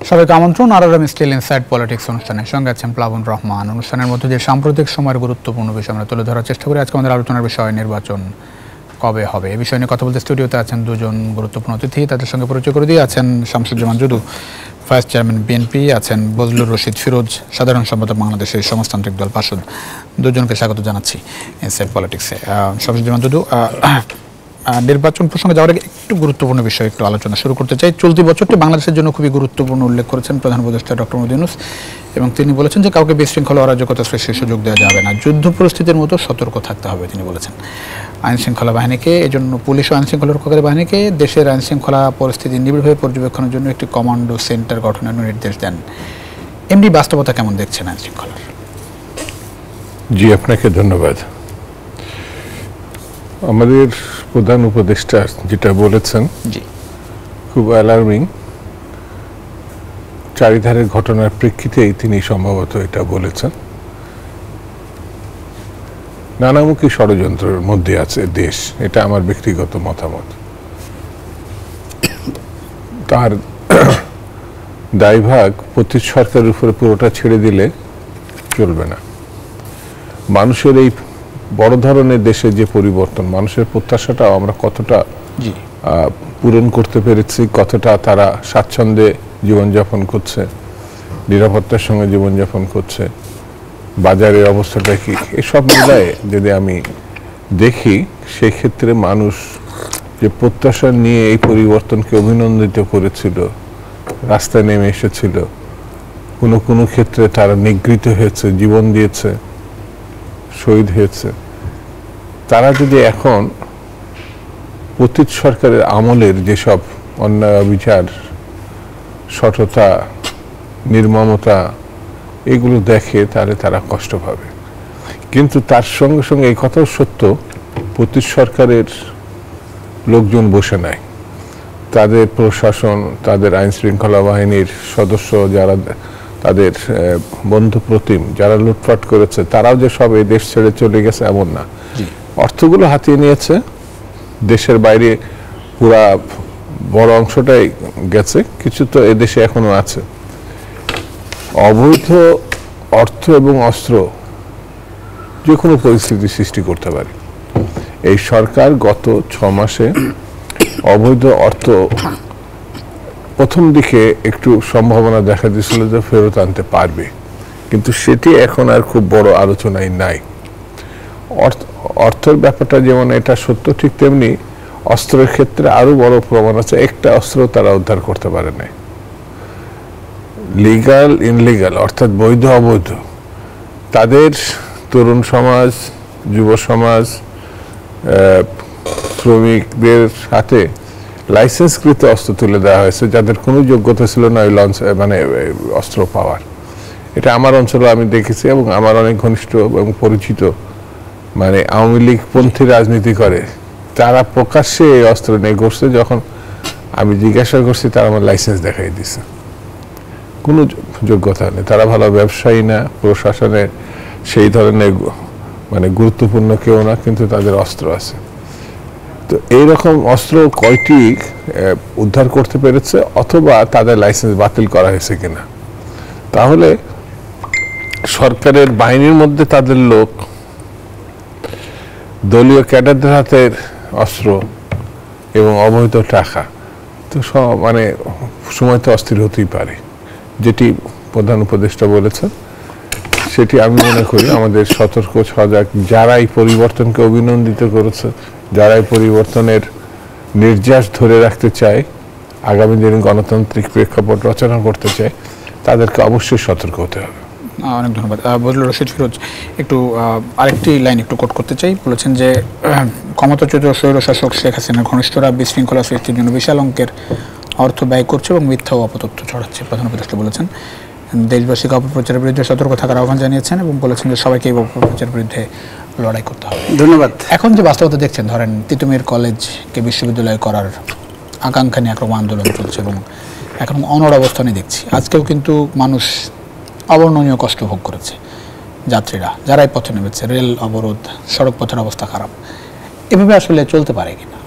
সবাইকে আমন্ত্রণ আরআরএম still inside politics অনুষ্ঠানের সঙ্গে আছেন প্লাবন রহমান। অনুষ্ঠানের মধ্যে দিয়ে সাম্প্রতিক সময়ের গুরুত্বপূর্ণ বিষয় আমরা তুলে ধরার চেষ্টা করি। আজকে আমাদের আলোচনার বিষয় নির্বাচন কবে হবে, এই বিষয় নিয়ে কথা বলতে স্টুডিওতে আছেন দুজন গুরুত্বপূর্ণ অতিথি। তাদের সঙ্গে পরিচয় করে দিয়ে আছেন শামসুজ্জামান জুদু, ভাইস চেয়ারম্যান বিএনপি, আছেন বজলুর রশিদ ফিরোজ, সাধারণ সম্পাদক বাংলাদেশের সমাজতান্ত্রিক দল পাসদ। দুজনকে স্বাগত জানাচ্ছি ইনসাইড পলিটিক্সে। শামসুজ্জামান জুদু, নির্বাচন প্রসঙ্গে যাওয়ার আগে একটু গুরুত্বপূর্ণ বিষয় একটু আলোচনা শুরু করতে চাই। চলতি বছরটি বাংলাদেশের জন্য খুবই গুরুত্বপূর্ণ উল্লেখ করেছেন প্রধান উপদেষ্টা ডক্টর মোহাম্মদ ইউনূস, এবং তিনি বলেছেন যে কাউকে বিশৃঙ্খলা অরাজকতা সৃষ্টির সুযোগ দেওয়া যাবে না, যুদ্ধ পরিস্থিতির মতো সতর্ক থাকতে হবে তিনি বলেছেন। আইন শৃঙ্খলা বাহিনীকে, এজন্য পুলিশ ও আইন শৃঙ্খলা রক্ষাকারী বাহিনীকে দেশের আইন শৃঙ্খলা পরিস্থিতি নিবিড়ভাবে পর্যবেক্ষণের জন্য একটি কমান্ডো সেন্টার গঠনের নির্দেশ দেন। এমনি বাস্তবতা কেমন দেখছেন আইন শৃঙ্খলার? জি, আপনাকে ধন্যবাদ। আমাদের প্রধান উপদেষ্টা যেটা বলেছেন জি খুব অ্যালার্মিং। চারিধারের ঘটনার প্রেক্ষিতেই তিনি সম্ভবত এটা বলেছেন। নানামুখী ষড়যন্ত্রের মধ্যে আছে দেশ, এটা আমার ব্যক্তিগত মতামত। তার দায়ভাগ প্রতি সরকারের উপরে পুরোটা ছেড়ে দিলে চলবে না। মানুষের এই বড় ধরনের দেশে যে পরিবর্তন, মানুষের প্রত্যাশাটাও আমরা কতটা পূরণ করতে পেরেছি, কতটা তারা স্বাচ্ছন্দ্যে জীবনযাপন করছে, নিরাপত্তার সঙ্গে জীবনযাপন করছে, বাজারের অবস্থাটা কি, এসব মিলায়ে যদি আমি দেখি, সেই ক্ষেত্রে মানুষ যে প্রত্যাশা নিয়ে এই পরিবর্তনকে অভিনন্দিত করেছিল, রাস্তায় নেমে এসেছিল, কোনো কোনো ক্ষেত্রে তারা নিগৃহীত হয়েছে, জীবন দিয়েছে, শহীদ হয়েছে, তারা যদি এখন অতীত সরকারের আমলের যেসব অন্যায়, বিচার, সততা, নির্মমতা এগুলো দেখে, তাহলে তারা কষ্ট পাবে। কিন্তু তার সঙ্গে সঙ্গে এই কথাও সত্য, অতীত সরকারের লোকজন বসে নাই। তাদের প্রশাসন, তাদের আইন শৃঙ্খলা বাহিনীর সদস্য, যারা তাদের বন্ধুপ্রতিম, যারা লুটপাট করেছে, তারাও যে সব এই দেশ ছেড়ে চলে গেছে এমন না। অর্থগুলো হাতিয়ে নিয়েছে, দেশের বাইরে পুরা বড় অংশটাই গেছে, কিছু তো এদেশে এখনো আছে। অবৈধ অর্থ এবং অস্ত্র যে কোনো পরিস্থিতি সৃষ্টি করতে পারে। এই সরকার গত 6 মাসে অবৈধ অর্থ প্রথম দিকে একটু সম্ভাবনা দেখা দিয়েছিল যে ফেরত আনতে পারবে, কিন্তু সেটি এখন আর খুব বড় আলোচনায় নাই। অর্থের ব্যাপারটা যেমন এটা সত্য, ঠিক তেমনি অস্ত্রের ক্ষেত্রে আরো বড় প্রমাণ আছে। একটা অস্ত্র তারা উদ্ধার করতে পারে নাই। লিগাল, ইনলিগাল, অর্থাৎ বৈধ অবৈধ, তাদের তরুণ সমাজ, যুব সমাজ, শ্রমিকদের হাতে লাইসেন্সকৃত অস্ত্র তুলে দেওয়া হয়েছে, যাদের কোনো যোগ্যতা ছিল না ওই লঞ্চ মানে অস্ত্র পাওয়ার। এটা আমার অঞ্চলে আমি দেখেছি, এবং আমার অনেক ঘনিষ্ঠ এবং পরিচিত মানে আওয়ামী লীগ পন্থী রাজনীতি করে, তারা প্রকাশ্যে এই অস্ত্র নিয়ে ঘুরছে। যখন আমি জিজ্ঞাসা করছি, তারা আমার লাইসেন্স দেখাই দিছে, কোনো যোগ্যতা নেই, তারা ভালো ব্যবসায়ী না, প্রশাসনের সেই ধরনের মানে গুরুত্বপূর্ণ কেউ না, কিন্তু তাদের অস্ত্র আছে। তো এইরকম অস্ত্র কয়টি উদ্ধার করতে পেরেছে, অথবা তাদের লাইসেন্স বাতিল করা হয়েছে কিনা? তাহলে সরকারের বাহিনীর মধ্যে তাদের লোক, দলীয় ক্যাডারদের হাতের অস্ত্র এবং অবৈধ টাকা, তো মানে সময় তো অস্থির হতেই পারে। যেটি প্রধান উপদেষ্টা বলেছেন, সেটি আমি মনে করি আমাদের সতর্ক, সজাগ, যারা এই পরিবর্তনকে অভিনন্দিত করেছে, যারা এই পরিবর্তনের নির্যাস ধরে রাখতে চায়, আগামী দিনে গণতান্ত্রিক প্রেক্ষাপট রচনা করতে চায়, তাদেরকে অবশ্যই সতর্ক হতে হবে। অনেক ধন্যবাদ। বজলুর রশিদ ফিরোজ, একটু আরেকটি লাইন একটু কোট করতে চাই। বলেছেন যে ক্ষমতাচ্যুত স্বৈরশাসক শেখ হাসিনার ঘনিষ্ঠরা বিশৃঙ্খলা সৃষ্টির জন্য বিশাল অঙ্কের অর্থ ব্যয় করছে এবং মিথ্যা ও অপতথ্য ছড়াচ্ছে। প্রধান উপদেষ্টা বলেছেন দেশবাসীকে অপপ্রচারের বিরুদ্ধে সতর্ক থাকার আহ্বান জানিয়েছেন, এবং বলেছেন যে সবাইকে এই অপপ্রচারের বিরুদ্ধে লড়াই করতে হবে। ধন্যবাদ। এখন যে বাস্তবতা দেখছেন, ধরেন তিতুমির কলেজকে বিশ্ববিদ্যালয় করার আকাঙ্ক্ষা নিয়ে একরকম আন্দোলন চলছে, এবং এখন অনড় অবস্থানে দেখছি আজকেও কিন্তু মানুষ অবর্ণনীয় কষ্ট ভোগ করেছে। যাত্রীরা যারাই পথে নেমেছে, রেল অবরোধ, সড়ক পথের অবস্থা খারাপ, এভাবে আসলে চলতে পারে কিনা?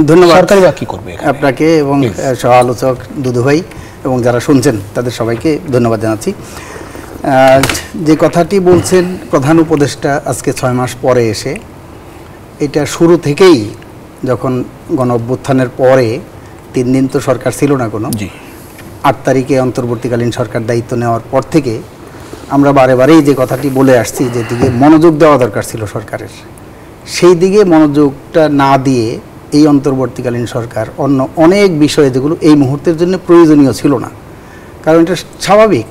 ধন্যবাদ। সরকার বা কি করবে আপনাকে এবং সহ আলোচক দুদু ভাই। এবং যারা শুনছেন তাদের সবাইকে ধন্যবাদ জানাচ্ছি। যে কথাটি বলছেন প্রধান উপদেষ্টা আজকে 6 মাস পরে এসে, এটা শুরু থেকেই যখন গণ অভ্যুত্থানের পরে 3 দিন তো সরকার ছিল না কোনো, 8 তারিখে অন্তর্বর্তীকালীন সরকার দায়িত্ব নেওয়ার পর থেকে আমরা বারেবারেই যে কথাটি বলে আসছি যে দিকে মনোযোগ দেওয়া দরকার ছিল সরকারের, সেই দিকে মনোযোগটা না দিয়ে এই অন্তর্বর্তীকালীন সরকার অন্য অনেক বিষয়ে যেগুলো এই মুহূর্তের জন্য প্রয়োজনীয় ছিল না। কারণ এটা স্বাভাবিক,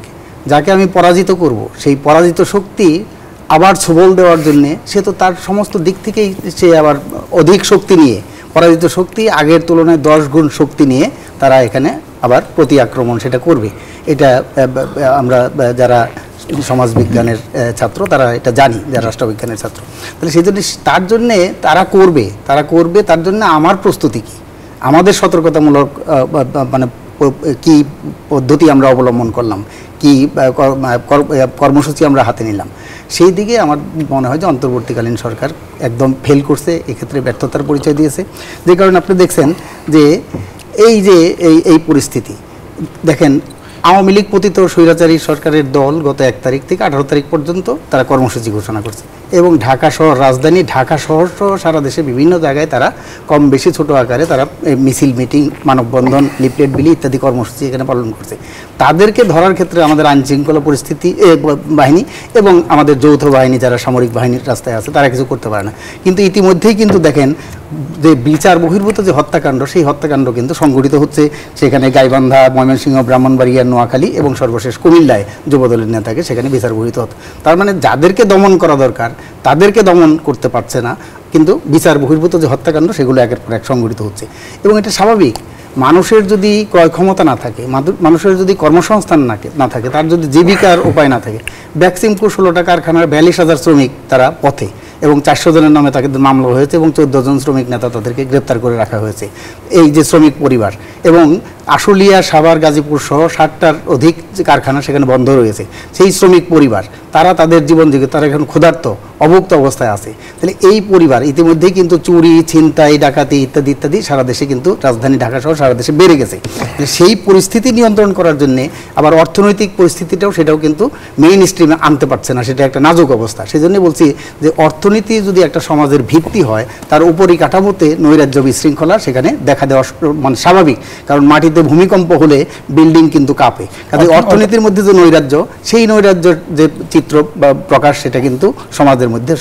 যাকে আমি পরাজিত করব সেই পরাজিত শক্তি আবার সবল দেওয়ার জন্যে সে তো তার সমস্ত দিক থেকেই সে আবার অধিক শক্তি নিয়ে, পরাজিত শক্তি আগের তুলনায় 10 গুণ শক্তি নিয়ে তারা এখানে আবার প্রতি আক্রমণ সেটা করবে। এটা আমরা যারা সমাজবিজ্ঞানের ছাত্র তারা এটা জানি, যারা রাষ্ট্রবিজ্ঞানের ছাত্র, তাহলে সেই জন্য তার জন্যে তারা করবে তার জন্য আমার প্রস্তুতি কী, আমাদের সতর্কতামূলক মানে কি পদ্ধতি আমরা অবলম্বন করলাম, কি কর্মসূচি আমরা হাতে নিলাম, সেই দিকে আমার মনে হয় যে অন্তর্বর্তীকালীন সরকার একদম ফেল করছে, এক্ষেত্রে ব্যর্থতার পরিচয় দিয়েছে। যে কারণে আপনি দেখছেন যে এই পরিস্থিতি দেখেন, আওয়ামী লীগ পতিত স্বৈরাচারী সরকারের দল গত 1 তারিখ থেকে 18 তারিখ পর্যন্ত তারা কর্মসূচি ঘোষণা করছে এবং ঢাকা শহর, রাজধানী ঢাকা শহর সহ সারা দেশে বিভিন্ন জায়গায় তারা কম বেশি ছোট আকারে তারা মিছিল, মিটিং, মানববন্ধন, লিফলেট বিলি ইত্যাদি কর্মসূচি এখানে পালন করছে। তাদেরকে ধরার ক্ষেত্রে আমাদের আইনশৃঙ্খলা পরিস্থিতি বাহিনী এবং আমাদের যৌথ বাহিনী যারা সামরিক বাহিনীর রাস্তায় আছে তারা কিছু করতে পারে না। কিন্তু ইতিমধ্যেই কিন্তু দেখেন যে বিচার বহির্ভূত যে হত্যাকাণ্ড, সেই হত্যাকাণ্ড কিন্তু সংঘটিত হচ্ছে সেখানে গাইবান্ধা, ময়মনসিংহ, ব্রাহ্মণবাড়িয়া, নোয়াখালী এবং সর্বশেষ কুমিল্লায় যুবদলের নেতাকে সেখানে বিচার বহির্ভূত হতো। তার মানে যাদেরকে দমন করা দরকার তাদেরকে দমন করতে পারছে না, কিন্তু বিচার বহির্ভূত যে হত্যাকাণ্ড সেগুলো একের পর এক সংঘটিত হচ্ছে। এবং এটা স্বাভাবিক, মানুষের যদি ক্রয় ক্ষমতা না থাকে, মানুষের যদি কর্মসংস্থান না থাকে, তার যদি জীবিকার উপায় না থাকে, ব্যাকসিমকো 16টা কারখানার 42,000 শ্রমিক তারা পথে এবং 400 জনের নামে তাকে মামলা হয়েছে এবং 14 জন শ্রমিক নেতা তাদেরকে গ্রেপ্তার করে রাখা হয়েছে। এই যে শ্রমিক পরিবার এবং আশুলিয়া, সাভার, গাজীপুর সহ 60টার অধিক যে কারখানা সেখানে বন্ধ রয়েছে, সেই শ্রমিক পরিবার তারা তাদের জীবন জীবিকা, তারা এখন ক্ষুধার্ত অভুক্ত অবস্থায় আছে। তাহলে এই পরিবার ইতিমধ্যেই কিন্তু চুরি, ছিনতাই, ডাকাতি ইত্যাদি ইত্যাদি সারা দেশে কিন্তু রাজধানী ঢাকা সহ সারা দেশে বেড়ে গেছে। সেই পরিস্থিতি নিয়ন্ত্রণ করার জন্য আবার অর্থনৈতিক পরিস্থিতিটাও সেটাও কিন্তু মেইন স্ট্রিমে আনতে পারছে না, সেটা একটা নাজুক অবস্থা। সেই জন্য বলছি যে অর্থনীতি যদি একটা সমাজের ভিত্তি হয়, তার উপরই কাঠামোতে নৈরাজ্য বিশৃঙ্খলা সেখানে দেখা দেওয়া মানে স্বাভাবিক। কারণ মাটিতে ভূমিকম্প হলে বিল্ডিং কিন্তু কাঁপে, কাজে অর্থনীতির মধ্যে যে নৈরাজ্য, সেই নৈরাজ্যের যে চিত্র বা প্রকাশ সেটা কিন্তু সমাজের মধ্যে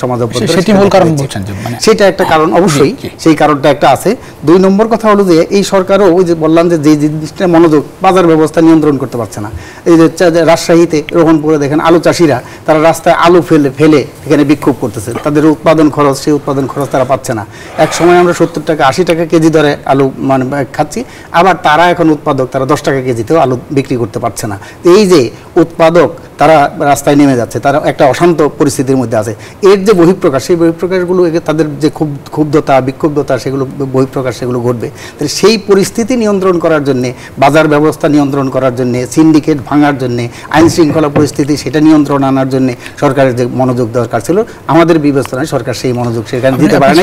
সেটা একটা কারণ, অবশ্যই সেই কারণটা একটা আছে। 2 নম্বর কথা হলো যে এই সরকারও ওই যে বললাম যে জিনিসটা মনোযোগ, বাজার ব্যবস্থা নিয়ন্ত্রণ করতে পারছে না। এই যে রাজশাহীতে রোহনপুরে দেখেন আলু চাষিরা তারা রাস্তায় আলু ফেলে এখানে বিক্ষোভ করতেছে, তাদের উৎপাদন খরচ, সেই উৎপাদন খরচ তারা পাচ্ছে না। এক সময় আমরা 70 টাকা 80 টাকা কেজি দরে আলু মানে খাচ্ছি, আবার তারা এখন উৎপাদক, তারা 10 টাকা কেজিতেও আলু বিক্রি করতে পারছে না। এই যে উৎপাদক তারা রাস্তায় নেমে যাচ্ছে, তারা একটা অশান্ত পরিস্থিতির মধ্যে আছে। এর যে বহিঃপ্রকাশ, সেই বহিঃপ্রকাশগুলো তাদের যে ক্ষুব্ধতা, বিক্ষুব্ধতা, সেগুলো বহিঃপ্রকাশ সেগুলো ঘটবে। তাহলে সেই পরিস্থিতি নিয়ন্ত্রণ করার জন্যে, বাজার ব্যবস্থা নিয়ন্ত্রণ করার জন্যে, সিন্ডিকেট ভাঙার জন্যে, আইন শৃঙ্খলা পরিস্থিতি সেটা নিয়ন্ত্রণ আনার জন্য সরকারের যে মনোযোগ দরকার ছিল, আমাদের বিবেচনায় সরকার সেই মনোযোগ সেখানে দিতে পারে না।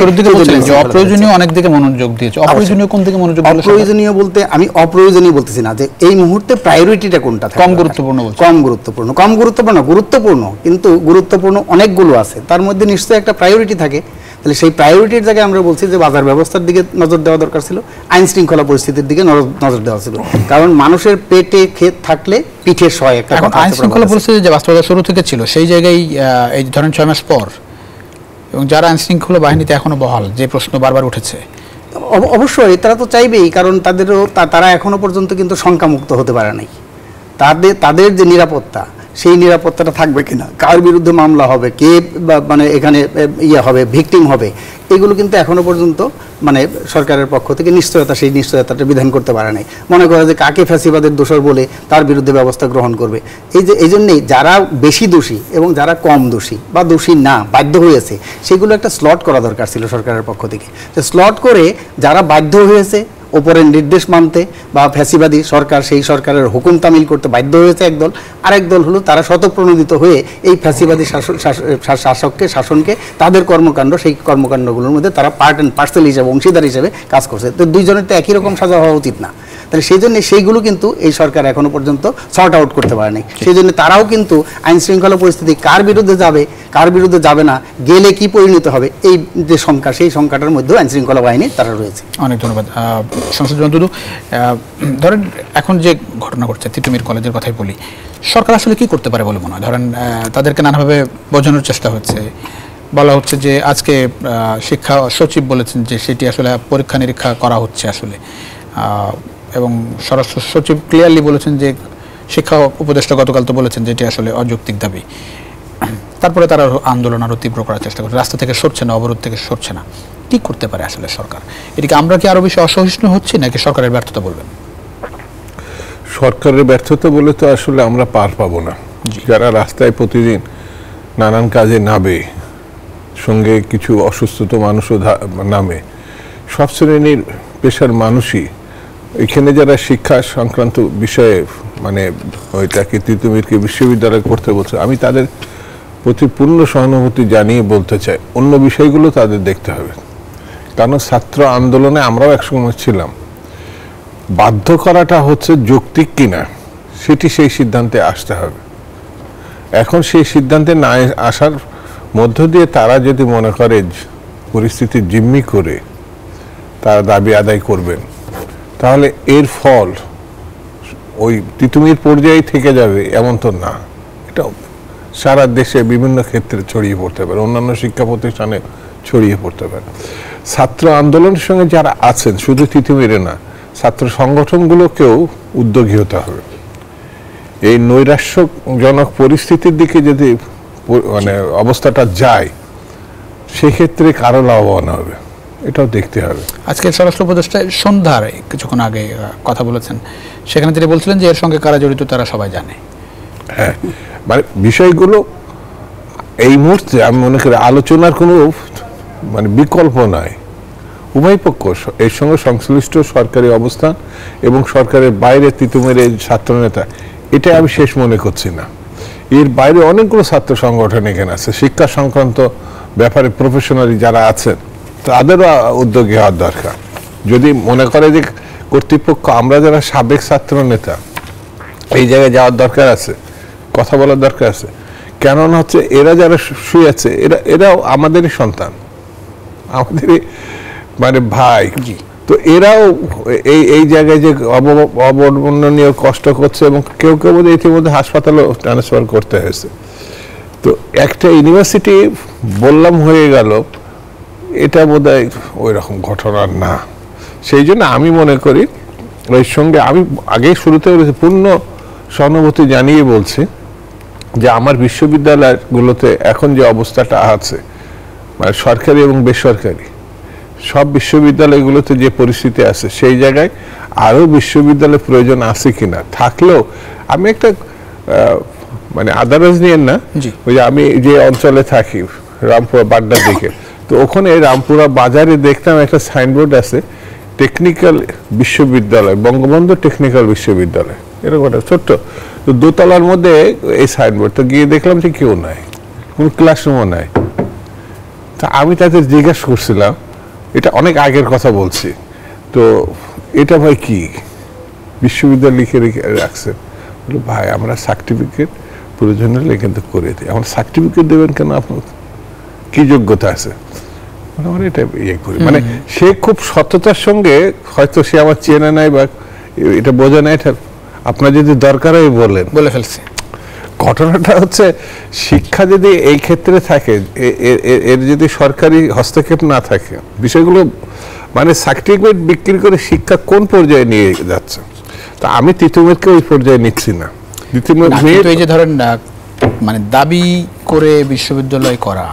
অপ্রয়োজনীয় অনেক দিকে মনোযোগ দিয়েছে। অপ্রয়োজনীয় কোন দিকে মনোযোগ? অপ্রয়োজনীয় বলতে আমি অপ্রয়োজনীয় বলতেছি না, যে এই মুহূর্তে প্রায়োরিটিটা কোনটা, কম গুরুত্বপূর্ণ, গুরুত্বপূর্ণ কিন্তু গুরুত্বপূর্ণ অনেকগুলো আছে, তার মধ্যে নিশ্চয়ই একটা প্রায়োরিটি থাকে। তাহলে সেই প্রায়োরিটির জায়গায় আমরা বলছি যে বাজার ব্যবস্থার দিকে নজর দেওয়া দরকার ছিল, আইন শৃঙ্খলা পরিস্থিতির দিকে নজর দেওয়া ছিল। কারণ মানুষের পেটে ক্ষেত থাকলে পিঠে সয় একটা কথা। আইন শৃঙ্খলা পরিস্থিতি যে বাস্তবতা শুরু থেকে ছিল, সেই জায়গায় এই ধরেন 6 মাস পর এবং যারা আইন শৃঙ্খলা বাহিনীতে এখনো বহাল, যে প্রশ্ন বারবার উঠেছে, অবশ্যই তারা তো চাইবেই, কারণ তারা এখনো পর্যন্ত কিন্তু শঙ্কামুক্ত হতে পারে নাই। তাদের যে নিরাপত্তা, সেই নিরাপত্তাটা থাকবে কিনা, কার বিরুদ্ধে মামলা হবে, কে মানে এখানে হবে, ভিকটিম হবে, এগুলো কিন্তু এখনো পর্যন্ত মানে সরকারের পক্ষ থেকে সেই নিশ্চয়তাটা বিধান করতে পারে নাই। মনে করে যে কাকে ফ্যাসিবাদের দোষর বলে তার বিরুদ্ধে ব্যবস্থা গ্রহণ করবে। এই জন্যেই যারা বেশি দোষী এবং যারা কম দোষী বা দোষী না বাধ্য হয়েছে, সেগুলো একটা স্লট করা দরকার ছিল সরকারের পক্ষ থেকে। স্লট করে যারা বাধ্য হয়েছে ওপরের নির্দেশ মানতে বা ফ্যাসিবাদী সরকার, সেই সরকারের হুকুম তামিল করতে বাধ্য হয়েছে একদল, আরেক দল হলো তারা স্বতঃপ্রণোদিত হয়ে এই ফ্যাসিবাদী শাসনকে তাদের কর্মকাণ্ড, সেই কর্মকাণ্ডগুলোর মধ্যে তারা পার্ট অ্যান্ড পার্সেল হিসেবে, অংশীদার হিসেবে কাজ করছে। তো দুইজনের তো একই রকম সাজা হওয়া উচিত না। তাহলে সেই জন্য সেইগুলো কিন্তু এই সরকার এখনো পর্যন্ত সর্ট আউট করতে পারেনি। সেই জন্য তারাও কিন্তু আইন শৃঙ্খলা পরিস্থিতি কার বিরুদ্ধে যাবে, কার বিরুদ্ধে যাবে না, গেলে কি পরিণত হবে, এই যে সংখ্যা, সেই সংখ্যাটার মধ্যেও আইন শৃঙ্খলা বাহিনী তারা রয়েছে। অনেক ধন্যবাদ। সংসদ জনদুদু, ধরেন এখন যে ঘটনা ঘটছে, তিতুমির কলেজের কথাই বলি, সরকার আসলে কি করতে পারে বলে মনে হয়? ধরেন তাদেরকে নানাভাবে বোঝানোর চেষ্টা হচ্ছে, বলা হচ্ছে যে আজকে শিক্ষা সচিব বলেছেন যে সেটি আসলে পরীক্ষা নিরীক্ষা করা হচ্ছে আসলে, এবং স্বরাষ্ট্র সচিব ক্লিয়ারলি বলেছেন যে শিক্ষা উপদেষ্টা গতকাল তো বলেছেন যে এটি আসলে অযৌক্তিক দাবি। তারপরে তারা আন্দোলন আরও তীব্র করার চেষ্টা করছে, রাস্তা থেকে সরছে না, অবরোধ থেকে সরছে না। কি করতে পারে আসলে সরকার? এটিকে আমরা কি আরো বেশি অসহিষ্ণু হচ্ছি নাকি সরকারের ব্যর্থতা বলবেন? সরকারের ব্যর্থতা বলে তো আসলে আমরা পার পাবো না। যারা রাস্তায় প্রতিদিন নানান কাজে নামে, সঙ্গে কিছু অসুস্থতা মানুষও নামে, সব শ্রেণীর পেশার মানুষই এখানে যারা শিক্ষা সংক্রান্ত বিষয়ে মানে ওইটাকে তিতুমিরকে বিশ্ববিদ্যালয় করতে বলছে, আমি তাদের প্রতি পূর্ণ সহানুভূতি জানিয়ে বলতে চাই অন্য বিষয়গুলো তাদের দেখতে হবে। কারণ ছাত্র আন্দোলনে আমরাও একসময় ছিলাম। বাধ্য করাটা হচ্ছে যৌক্তিক কিনা সেটি সেই সিদ্ধান্তে আসতে হবে। এখন সেই সিদ্ধান্তে না আসার মধ্য দিয়ে তারা যদি মনে করে পরিস্থিতি জিম্মি করে তারা দাবি আদায় করবেন, তাহলে এর ফল ওই তিতুমির পর্যায়ে থেকে যাবে এমন তো না। এটা সারা দেশে বিভিন্ন ক্ষেত্রে ছড়িয়ে পড়তে পারে, অন্যান্য শিক্ষা প্রতিষ্ঠানে ছড়িয়ে পড়তে পারে। ছাত্র আন্দোলনের সঙ্গে যারা আছেন, শুধু তিতুমিরে না, ছাত্র সংগঠনগুলোকেও উদ্যোগী হতে হবে। এই নৈরাশ্যজনক পরিস্থিতির দিকে যদি মানে অবস্থাটা যায়, সেক্ষেত্রে কারো লাভবান হবে, এটাও দেখতে হবে। আজকে স্বরাষ্ট্র উপদেষ্টা সন্ধ্যার কিছুক্ষণ আগে কথা বলেছেন, সেখানে তিনি বলছিলেন যে এর সঙ্গে কারা জড়িত তারা সবাই জানে। হ্যাঁ, মানে বিষয়গুলো এই মুহূর্তে আমি মনে করি আলোচনার কোনো মানে বিকল্প নাই। উভয় পক্ষ এর সঙ্গে সংশ্লিষ্ট সরকারি অবস্থান এবং সরকারের বাইরে তিতুমির এই ছাত্র নেতা, এটা আমি শেষ মনে করছি না। এর বাইরে অনেকগুলো ছাত্র সংগঠন এখানে আছে, শিক্ষা সংক্রান্ত ব্যাপারে প্রফেশনালি যারা আছেন তাদেরও উদ্যোগী হওয়ার দরকার। যদি মনে করে যে কর্তৃপক্ষ, আমরা যারা সাবেক ছাত্র নেতা এই জায়গায় যাওয়ার দরকার আছে, কথা বলার দরকার আছে। কেননা হচ্ছে এরা যারা শুয়েছে এরাও আমাদেরই সন্তান, আমাদেরই মানে ভাই। তো এরাও এই জায়গায় যে অবর্ণনীয় কষ্ট করছে এবং কেউ কেউ বোধহয় ইতিমধ্যে হাসপাতালে ট্রান্সফার করতে হয়েছে। তো একটা ইউনিভার্সিটি বললাম হয়ে গেল, এটা বোধহয় ওই রকম ঘটনা না। সেই জন্য আমি মনে করি এর সঙ্গে আমি আগেই শুরুতে বলেছি, পূর্ণ সহানুভূতি জানিয়ে বলছি যে আমার বিশ্ববিদ্যালয়গুলোতে এখন যে অবস্থাটা আছে, মানে সরকারি এবং বেসরকারি সব বিশ্ববিদ্যালয়গুলোতে যে পরিস্থিতি আছে, সেই জায়গায় আরও বিশ্ববিদ্যালয় প্রয়োজন আছে কিনা, থাকলেও আমি একটা মানে আদারওয়াইজ নিয়ে না, ওই যে আমি যে অঞ্চলে থাকি রামপুরা বাড্ডার দিকে, তো ওখানে রামপুরা বাজারে দেখতাম একটা সাইনবোর্ড আছে, টেকনিক্যাল বিশ্ববিদ্যালয়, বঙ্গবন্ধু টেকনিক্যাল বিশ্ববিদ্যালয়, এরকম একটা ছোট্ট, তো দোতলার মধ্যে এই সাইনবোর্ড। তো গিয়ে দেখলাম যে কেউ নাই, কোনো ক্লাসরুমও নাই। তা আমি তাদের জিজ্ঞাসা করছিলাম, এটা অনেক আগের কথা বলছি, তো এটা ভাই কি বিশ্ববিদ্যালয় লিখে রাখছেন? বলে ভাই আমরা সার্টিফিকেট প্রয়োজন হলে এখান থেকে করে দিই। আমার সার্টিফিকেট দেবেন কেন, আপনার কি যোগ্যতা আছে? মানে এটা ইয়ে করি, মানে সে খুব সততার সঙ্গে, হয়তো সে আমার চেনে নাই বা এটা বোঝে না, এটা আপনার যদি দরকার হয় বলে ফেলছে। ঘটনাটা হচ্ছে শিক্ষা যদি এই ক্ষেত্রে থাকে, এর যদি সরকারি হস্তক্ষেপ না থাকে, বিষয়গুলো মানে সার্টিফিকেট বিক্রি করে শিক্ষা কোন পর্যায়ে নিয়ে যাচ্ছে। তা আমি তিতুমিরকে ওই পর্যায়ে নিচ্ছি না। এই যে ধরেন মানে দাবি করে বিশ্ববিদ্যালয় করা,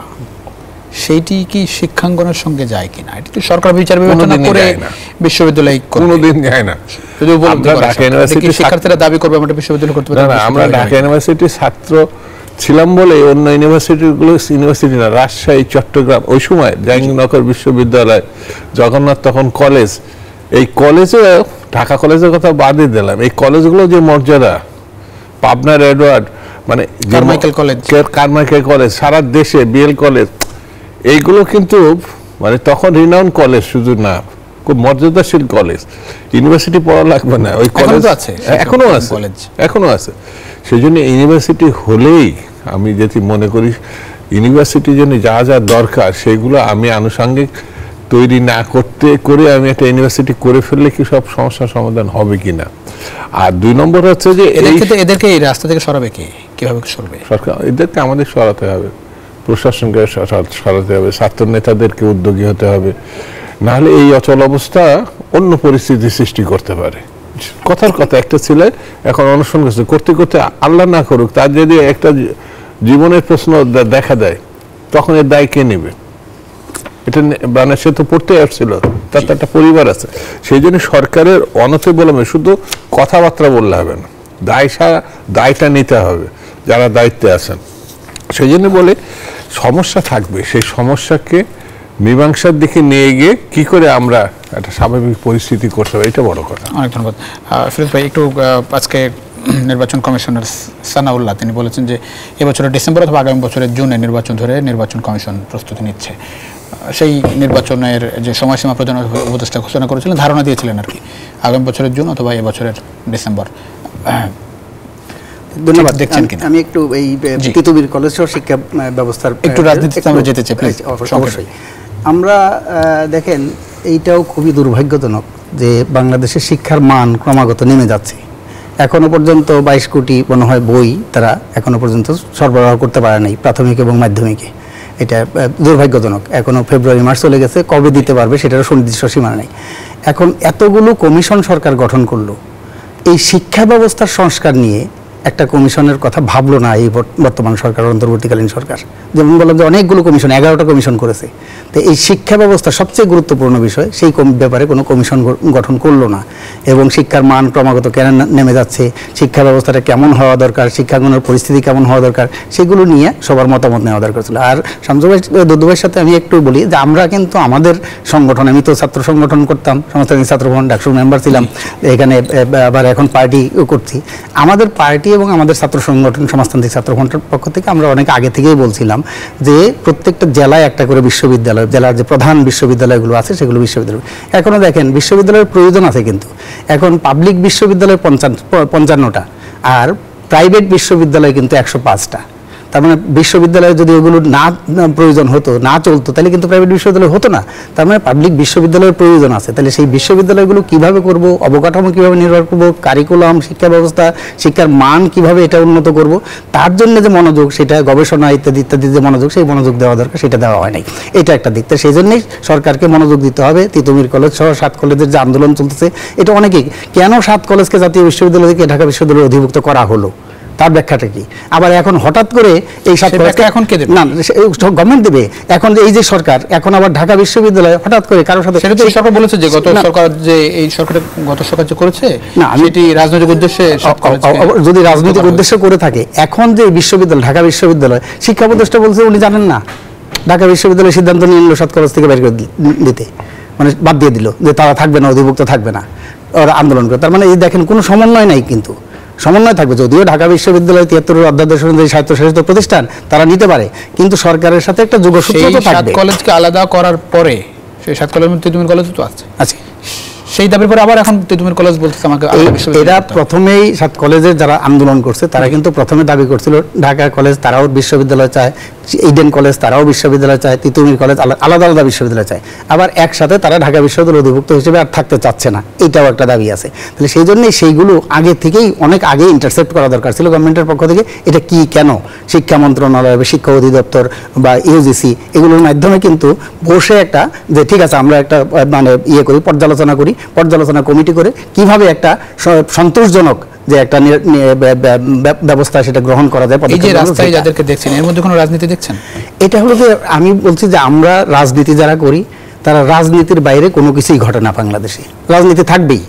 সেইটি কি শিক্ষাঙ্গনের সঙ্গে যায় কিনা? এটা কি সরকার বিচার বিবেচনা করে বিশ্ববিদ্যালয় কোনোদিন যায় না। শিক্ষার্থীরা দাবি করবে আমরা বিশ্ববিদ্যালয় করতে পারি না। আমরা ঢাকা ইউনিভার্সিটির ছাত্র ছিলাম বলে অন্য ইউনিভার্সিটি না, রাজশাহী, চট্টগ্রাম, ওই সময় জাহাঙ্গীরনগর বিশ্ববিদ্যালয়, জগন্নাথ তখন কলেজ, এই কলেজে, ঢাকা কলেজের কথা বাদই দিলাম, এই কলেজগুলো যে মর্যাদা, পাবনার এডওয়ার্ড, মানে কারমাইকেল কলেজ, সারা দেশে বিএল কলেজ, এইগুলো কিন্তু মানে তখন রিনাউন্ড কলেজ শুধু না, খুব মর্যাদাশীল কলেজ, ইউনিভার্সিটি পড়া লাগবে না, ওই কলেজ আছে, এখনো আছে। সেই জন্য ইউনিভার্সিটি হলেই আমি যেটি মনে করি ইউনিভার্সিটির জন্য যা যা দরকার সেগুলো আমি আনুষঙ্গিক তৈরি না করে আমি একটা ইউনিভার্সিটি করে ফেললে কি সব সমস্যার সমাধান হবে কিনা। আর 2 নম্বর হচ্ছে যে এদেরকে এই রাস্তা থেকে সরাবে কে, কিভাবে সরবে সরকার? এদেরকে আমাদের সরাতে হবে, প্রশাসনকে সরাতে হবে, ছাত্র নেতাদেরকে উদ্যোগী হতে হবে, নাহলে এই অচল অবস্থা অন্য পরিস্থিতি সৃষ্টি করতে পারে। কথার কথা একটা ছেলে এখন অনশন করতে করতে আল্লাহ না করুক তার যদি একটা জীবনের প্রশ্ন দেখা দেয়, তখন এর দায় কে নেবে? এটা মানে সে তো পড়তে আসছিল, তার তো একটা পরিবার আছে। সেই জন্য সরকারের অনথে বলবে শুধু কথাবার্তা বললে হবে না, দায়টা নিতে হবে যারা দায়িত্বে আছেন। সেই জন্য বলে সমস্যা থাকবে, সেই সমস্যাকে মীমাংসার দিকে নিয়ে গিয়ে কি করে আমরা একটা স্বাভাবিক পরিস্থিতি করতে হবে, এটা বড় কথা। অনেক ধন্যবাদ ফিরোজ ভাই। একটু আজকে নির্বাচন কমিশনার সানাউল্লাহ তিনি বলেছেন যে এবছরের ডিসেম্বর অথবা আগামী বছরের জুনে নির্বাচন ধরে নির্বাচন কমিশন প্রস্তুতি নিচ্ছে। সেই নির্বাচনের যে সময়সীমা প্রধান উপদেষ্টা ঘোষণা করেছিলেন, ধারণা দিয়েছিলেন আর কি, আগামী বছরের জুন অথবা এবছরের ডিসেম্বর। ধন্যবাদ। দেখছেন কিনা? আমি একটু এই তিতুমির কলেজ সহ শিক্ষা ব্যবস্থার একটু রাজনীতিতে আমরা যেতে চাই প্লিজ। অবশ্যই আমরা দেখেন এইটাও খুবই দুর্ভাগ্যজনক যে বাংলাদেশের শিক্ষার মান ক্রমাগত নেমে যাচ্ছে। এখনো পর্যন্ত 22 কোটি মনে হয় বই তারা এখনো পর্যন্ত সরবরাহ করতে পারে নাই প্রাথমিক এবং মাধ্যমিকে। এটা দুর্ভাগ্যজনক। এখনো ফেব্রুয়ারি মাস চলে গেছে, কবে দিতে পারবে সেটারও সুনির্দিষ্ট সীমা নেই। এখন এতগুলো কমিশন সরকার গঠন করলো, এই শিক্ষা ব্যবস্থার সংস্কার নিয়ে একটা কমিশনের কথা ভাবলো না এই বর্তমান সরকার, অন্তর্বর্তীকালীন সরকার। যেমন বললাম যে অনেকগুলো কমিশন, 11টা কমিশন করেছে, তো এই শিক্ষা ব্যবস্থা সবচেয়ে গুরুত্বপূর্ণ বিষয়, সেই ব্যাপারে কোনো কমিশন গঠন করলো না। এবং শিক্ষার মান ক্রমাগত কেন নেমে যাচ্ছে, শিক্ষা ব্যবস্থাটা কেমন হওয়া দরকার, শিক্ষাঙ্গনের পরিস্থিতি কেমন হওয়া দরকার, সেগুলো নিয়ে সবার মতামত নেওয়া দরকার ছিল। আর শামসুভাই দুদুভাইয়ের সাথে আমি একটু বলি যে আমরা কিন্তু আমাদের সংগঠন, আমি তো ছাত্র সংগঠন করতাম, সমাজতান্ত্রিক ছাত্রভবন ডাকসুর মেম্বার ছিলাম, এখানে আবার এখন পার্টি করছি। আমাদের পার্টি এবং আমাদের ছাত্র সংগঠন সমাজতান্ত্রিক ছাত্রফ্রন্টের পক্ষ থেকে আমরা অনেক আগে থেকেই বলছিলাম যে প্রত্যেকটা জেলায় একটা করে বিশ্ববিদ্যালয়, জেলার যে প্রধান বিশ্ববিদ্যালয়গুলো আছে সেগুলো বিশ্ববিদ্যালয়। এখনও দেখেন বিশ্ববিদ্যালয়ের প্রয়োজন আছে, কিন্তু এখন পাবলিক বিশ্ববিদ্যালয় 55টা আর প্রাইভেট বিশ্ববিদ্যালয় কিন্তু 105টা। তার মানে বিশ্ববিদ্যালয়ে যদি ওগুলো না প্রয়োজন হতো, না চলতো, তাহলে কিন্তু প্রাইভেট বিশ্ববিদ্যালয় হতো না। তার মানে পাবলিক বিশ্ববিদ্যালয়ের প্রয়োজন আছে। তাহলে সেই বিশ্ববিদ্যালয়গুলো কিভাবে করব, অবকাঠামো কিভাবে নির্ভর করব, কারিকুলাম, শিক্ষা ব্যবস্থা, শিক্ষার মান কিভাবে এটা উন্নত করব, তার জন্য যে মনোযোগ, সেটা গবেষণা ইত্যাদি ইত্যাদি যে মনোযোগ, সেই মনোযোগ দেওয়া দরকার, সেটা দেওয়া হয় নাই। এটা একটা দিক। তো সেই জন্যই সরকারকে মনোযোগ দিতে হবে। তিতুমির কলেজ সহ 7 কলেজের যে আন্দোলন চলতেছে, এটা অনেকেই কেন 7 কলেজকে জাতীয় বিশ্ববিদ্যালয় থেকে ঢাকা বিশ্ববিদ্যালয়ে অধিভুক্ত করা হলো, তার ব্যাখ্যাটা কি? আবার এখন হঠাৎ করে এই এখন কে দেবে? না, গভর্নমেন্ট দেবে। এখন এই যে সরকার, এখন আবার ঢাকা বিশ্ববিদ্যালয় হঠাৎ করে কারোর সাথে, সেটা তো এই সরকার বলেছে যে গত সরকার যে এই সরকারের গত সরকার যে করেছে, না এটি রাজনৈতিক উদ্দেশ্যে, যদি রাজনৈতিক উদ্দেশ্য করে থাকে, এখন যে বিশ্ববিদ্যালয় ঢাকা বিশ্ববিদ্যালয়, শিক্ষা উপদেষ্টা বলছে উনি জানেন না, ঢাকা বিশ্ববিদ্যালয় সিদ্ধান্ত নিয়ে নিল 7 কলেজ থেকে বের করে দিতে, মানে বাদ দিয়ে দিল যে তারা থাকবে না, অধিভুক্ত থাকবে না, ওরা আন্দোলন করে। তার মানে এই দেখেন কোনো সমন্বয় নাই, কিন্তু সমন্বয় থাকবে। যদিও ঢাকা বিশ্ববিদ্যালয় 73 অধ্যাদেশ অনুযায়ী স্বায়ত্তশাসিত প্রতিষ্ঠান, তারা নিতে পারে, কিন্তু সরকারের সাথে একটা যোগসূত্র তো থাকবে। 7 কলেজকে আলাদা করার পরে সেই 7 কলেজের মধ্যে তিতুমির কলেজ তো আছে, সেই দাবির পরে আবার এখন তিতুমির কলেজ বলতেছে আমাকে। এরা প্রথমেই 7 কলেজের যারা আন্দোলন করছে তারা কিন্তু প্রথমে দাবি করছিল ঢাকা কলেজ তারাও বিশ্ববিদ্যালয় চায়, ইডেন কলেজ তারাও বিশ্ববিদ্যালয় চায়, তিতুমির কলেজ আলাদা আলাদা বিশ্ববিদ্যালয় চায়, আবার একসাথে তারা ঢাকা বিশ্ববিদ্যালয় অধিভুক্ত হিসেবে আর থাকতে চাচ্ছে না, এটাও একটা দাবি আছে। তাহলে সেই জন্যই সেইগুলো আগে থেকেই অনেক আগে ইন্টারসেপ্ট করা দরকার ছিল গভর্নমেন্টের পক্ষ থেকে। এটা কি, কেন শিক্ষা মন্ত্রণালয় বা শিক্ষা অধিদপ্তর বা ইউজিসি এগুলোর মাধ্যমে কিন্তু বসে একটা যে ঠিক আছে আমরা একটা মানে করি, পর্যালোচনা কমিটি করে কিভাবে একটা সন্তোষজনক যে একটা ব্যবস্থা সেটা গ্রহণ করা যায়। এই যে রাস্তায় যাদেরকে দেখছেন, এর মধ্যে কোনো রাজনীতি দেখছেন? এটা হলো যে আমি বলছি যে আমরা রাজনীতি যারা করি তারা রাজনীতির বাইরে কোনো কিছুই ঘটে না বাংলাদেশে, রাজনীতি থাকবেই।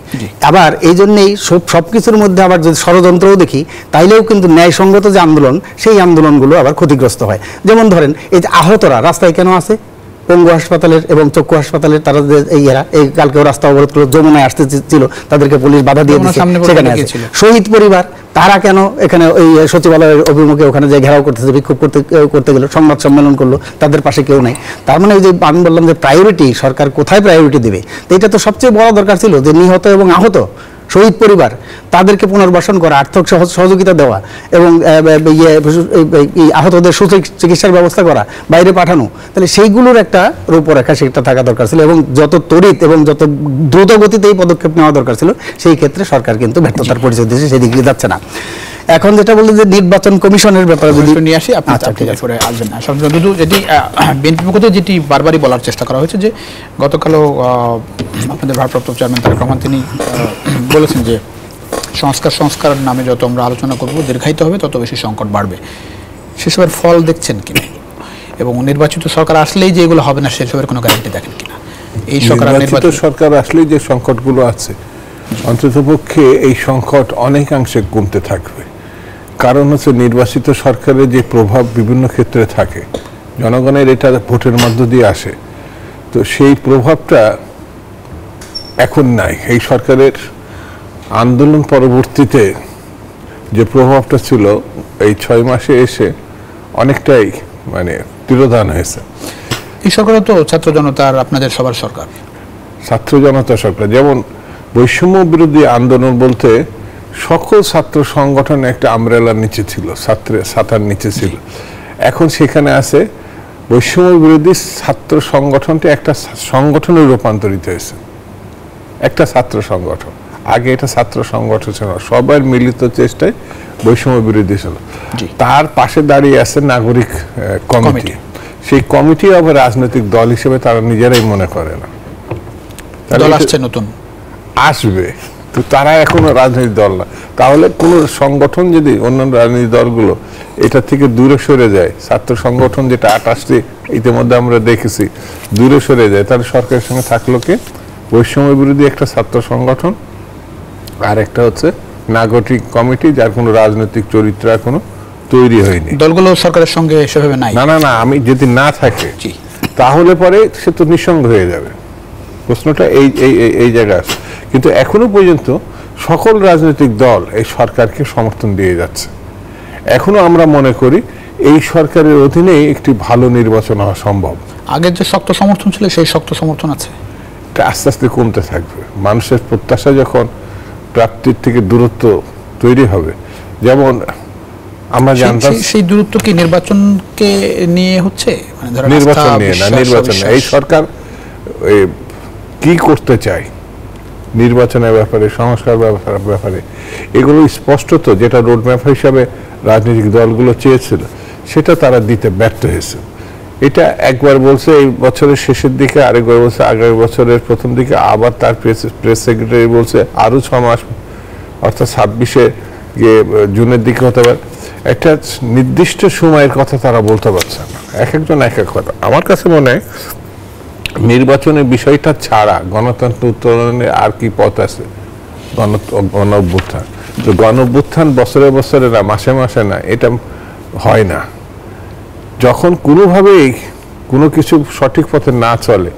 আবার এই জন্যেই সবকিছুর মধ্যে আবার যদি ষড়যন্ত্রও দেখি, তাইলেও কিন্তু ন্যায়সঙ্গত যে আন্দোলন, সেই আন্দোলনগুলো আবার ক্ষতিগ্রস্ত হয়। যেমন ধরেন এই যে আহতরা রাস্তায় কেন আছে, পঙ্গু হাসপাতালের এবং চক্ষু হাসপাতালের তারা যে এই কালকেও রাস্তা অবরোধ করে যমুনায় আসতে ছিল, তাদেরকে পুলিশ বাধা দিয়ে দিয়েছে, সেখানে আছে। শহীদ পরিবার তারা কেন এখানে ওই সচিবালয়ের অভিমুখে ওখানে যে ঘেরাও করতেছে, বিক্ষোভ করতে গেল, সংবাদ সম্মেলন করলো, তাদের পাশে কেউ নাই। তার মানে ওই যে আমি বললাম যে প্রায়োরিটি সরকার কোথায় প্রায়োরিটি দেবে, তো এটা তো সবচেয়ে বড় দরকার ছিল যে নিহত এবং আহত শহীদ পরিবার তাদেরকে পুনর্বাসন করা, আর্থিক সহযোগিতা দেওয়া এবং আহতদের চিকিৎসার ব্যবস্থা করা, বাইরে পাঠানো, তাহলে সেইগুলোর একটা রূপরেখা সেটা থাকা দরকার ছিল এবং যত তড়িৎ এবং যত দ্রুত গতিতে এই পদক্ষেপ নেওয়া দরকার ছিল, সেই ক্ষেত্রে সরকার কিন্তু ব্যর্থতার পরিচয় দিয়েছে, সেদিকে যাচ্ছে না। এখন যেটা বললেন যে নির্বাচন কমিশনের ব্যাপারে যদি নিয়ে আসি, আচ্ছা ঠিক আছে, আসবেন না যেটি বিএনপি পক্ষ থেকে যেটি বারবারই বলার চেষ্টা করা হয়েছে যে গতকালও আপনাদের ভারপ্রাপ্ত চেয়ারম্যান তারেক রহমান তিনি বলেছেন যে সংস্কার নামে যত আমরা আলোচনা করব দীর্ঘায়িত হবে তত বেশি সংকট বাড়বে। সেসবের ফল দেখছেন কিনা এবং নির্বাচিত সরকার আসলেই যে এগুলো হবে না সেসবের কোনো গ্যারান্টি দেখেন কিনা? এই সরকার আসলেই যে সংকটগুলো আছে অন্ততপক্ষে এই সংকট অনেকাংশে কমতে থাকবে। কারণ হচ্ছে নির্বাচিত সরকারের যে প্রভাব বিভিন্ন ক্ষেত্রে থাকে, জনগণের এটা ভোটের মধ্য দিয়ে আসে, তো সেই প্রভাবটা এখন নাই। এই সরকারের আন্দোলন পরবর্তীতে যে প্রভাবটা ছিল এই 6 মাসে এসে অনেকটাই মানে তিরোধান হয়েছে। এই সরকারও তো ছাত্র জনতার আপনাদের সবার সরকার, ছাত্র জনতা সরকার। যেমন বৈষম্য বিরোধী আন্দোলন বলতে সকল ছাত্র সংগঠন একটা আমব্রেলার নিচে ছিল, ছাতার নিচে ছিল। এখন সেখানে আছে বৈষম্য বিরোধী ছাত্র সংগঠনটি একটা সংগঠনে রূপান্তরিত হয়েছে, একটা ছাত্র সংগঠন। আগে এটা ছাত্র সংগঠন ছিল, সবার মিলিত চেষ্টায় বৈষম্য বিরোধী ছিল। তার পাশে দাঁড়িয়ে আছে নাগরিক কমিটি। সেই কমিটি আবার রাজনৈতিক দল হিসেবে তারা নিজেরাই মনে করে না, দল আসছে নতুন আসবে, তো তারা এখনো রাজনৈতিক দল না। তাহলে কোন সংগঠন যদি অন্যান্য রাজনৈতিক দলগুলো এটা থেকে দূরে সরে যায়, ছাত্র সংগঠন যেটা 28টি ইতিমধ্যে আমরা দেখেছি দূরে সরে যায়, তাহলে সরকারের সঙ্গে থাকলো কে? বৈষম্য বিরোধী একটা ছাত্র সংগঠন আর একটা হচ্ছে নাগরিক কমিটি, যার কোনো রাজনৈতিক চরিত্র এখনো তৈরি হয়নি। দলগুলো সরকারের সঙ্গে সেভাবে নাই। না, আমি যদি না থাকে তাহলে পরে সে তো নিঃসঙ্গ হয়ে যাবে। প্রশ্নটা এই জায়গায় আছে। কিন্তু এখনো পর্যন্ত সকল রাজনৈতিক দল এই সরকারকে সমর্থন দিয়ে যাচ্ছে। এখনো আমরা মনে করি এই সরকারের অধীনে একটি ভালো নির্বাচন হওয়া সম্ভব। আগের যে শক্ত সমর্থন ছিল সেই শক্ত সমর্থন আছে, এটা আস্তে আস্তে কমতে থাকবে। মানুষের প্রত্যাশা যখন প্রাপ্তির থেকে দূরত্ব তৈরি হবে, যেমন আমরা জানতাম সেই দূরত্ব কি নির্বাচনকে নিয়ে হচ্ছে, নির্বাচন নিয়ে না, নির্বাচন এই সরকার কি করতে চায় নির্বাচনের ব্যাপারে, সংস্কার ব্যাপারে, এগুলো স্পষ্টত যেটা রোডম্যাপ হিসাবে রাজনৈতিক দলগুলো চেয়েছিল সেটা তারা দিতে ব্যর্থ হয়েছে। এটা একবার বলছে এই বছরের শেষের দিকে, আরেকবার বলছে আগামী বছরের প্রথম দিকে, আবার তার প্রেস সেক্রেটারি বলছে আরো 6 মাস অর্থাৎ 26-এ জুনের দিকে হতে পারে। একটা নির্দিষ্ট সময়ের কথা তারা বলতে পারছে না, এক একজন এক এক কথা। আমার কাছে মনে হয় নির্বাচনের বিষয়টা ছাড়া গণতন্ত্র উত্তরণের আর কি পথ আছে? গণ অভ্যুত্থান। তো গণ অভ্যুত্থান বছরে বছরে না, মাসে মাসে না, এটা হয় না। যখন কোনোভাবেই কোনো কিছু সঠিক পথে না চলে,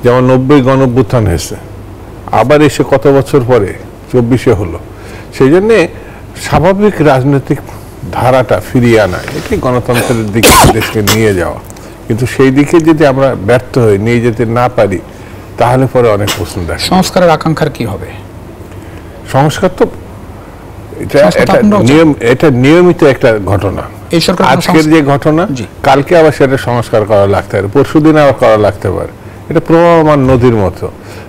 যেমন 90 গণ অভ্যুত্থান হয়েছে, আবার এসে কত বছর পরে 24-এ হলো, সেই জন্যে স্বাভাবিক রাজনৈতিক ধারাটা ফিরিয়ে আনা, এটাই গণতন্ত্রের দিকে দেশকে নিয়ে যাওয়া। কিন্তু সেই দিকে যদি আমরা ব্যর্থ হই, নিয়ে যেতে না পারি, তাহলে পরে অনেক প্রশ্ন দেখা। সংস্কারের আকাঙ্ক্ষার কি হবে? সংস্কার তো এটা নিয়মিত একটা ঘটনা। আজকের যে ঘটনা, কালকে আবার সেটা সংস্কার করা লাগতে পারে, পরশুদিন আবার করা লাগতে পারে। এটা প্রবাহমান নদীর মতো।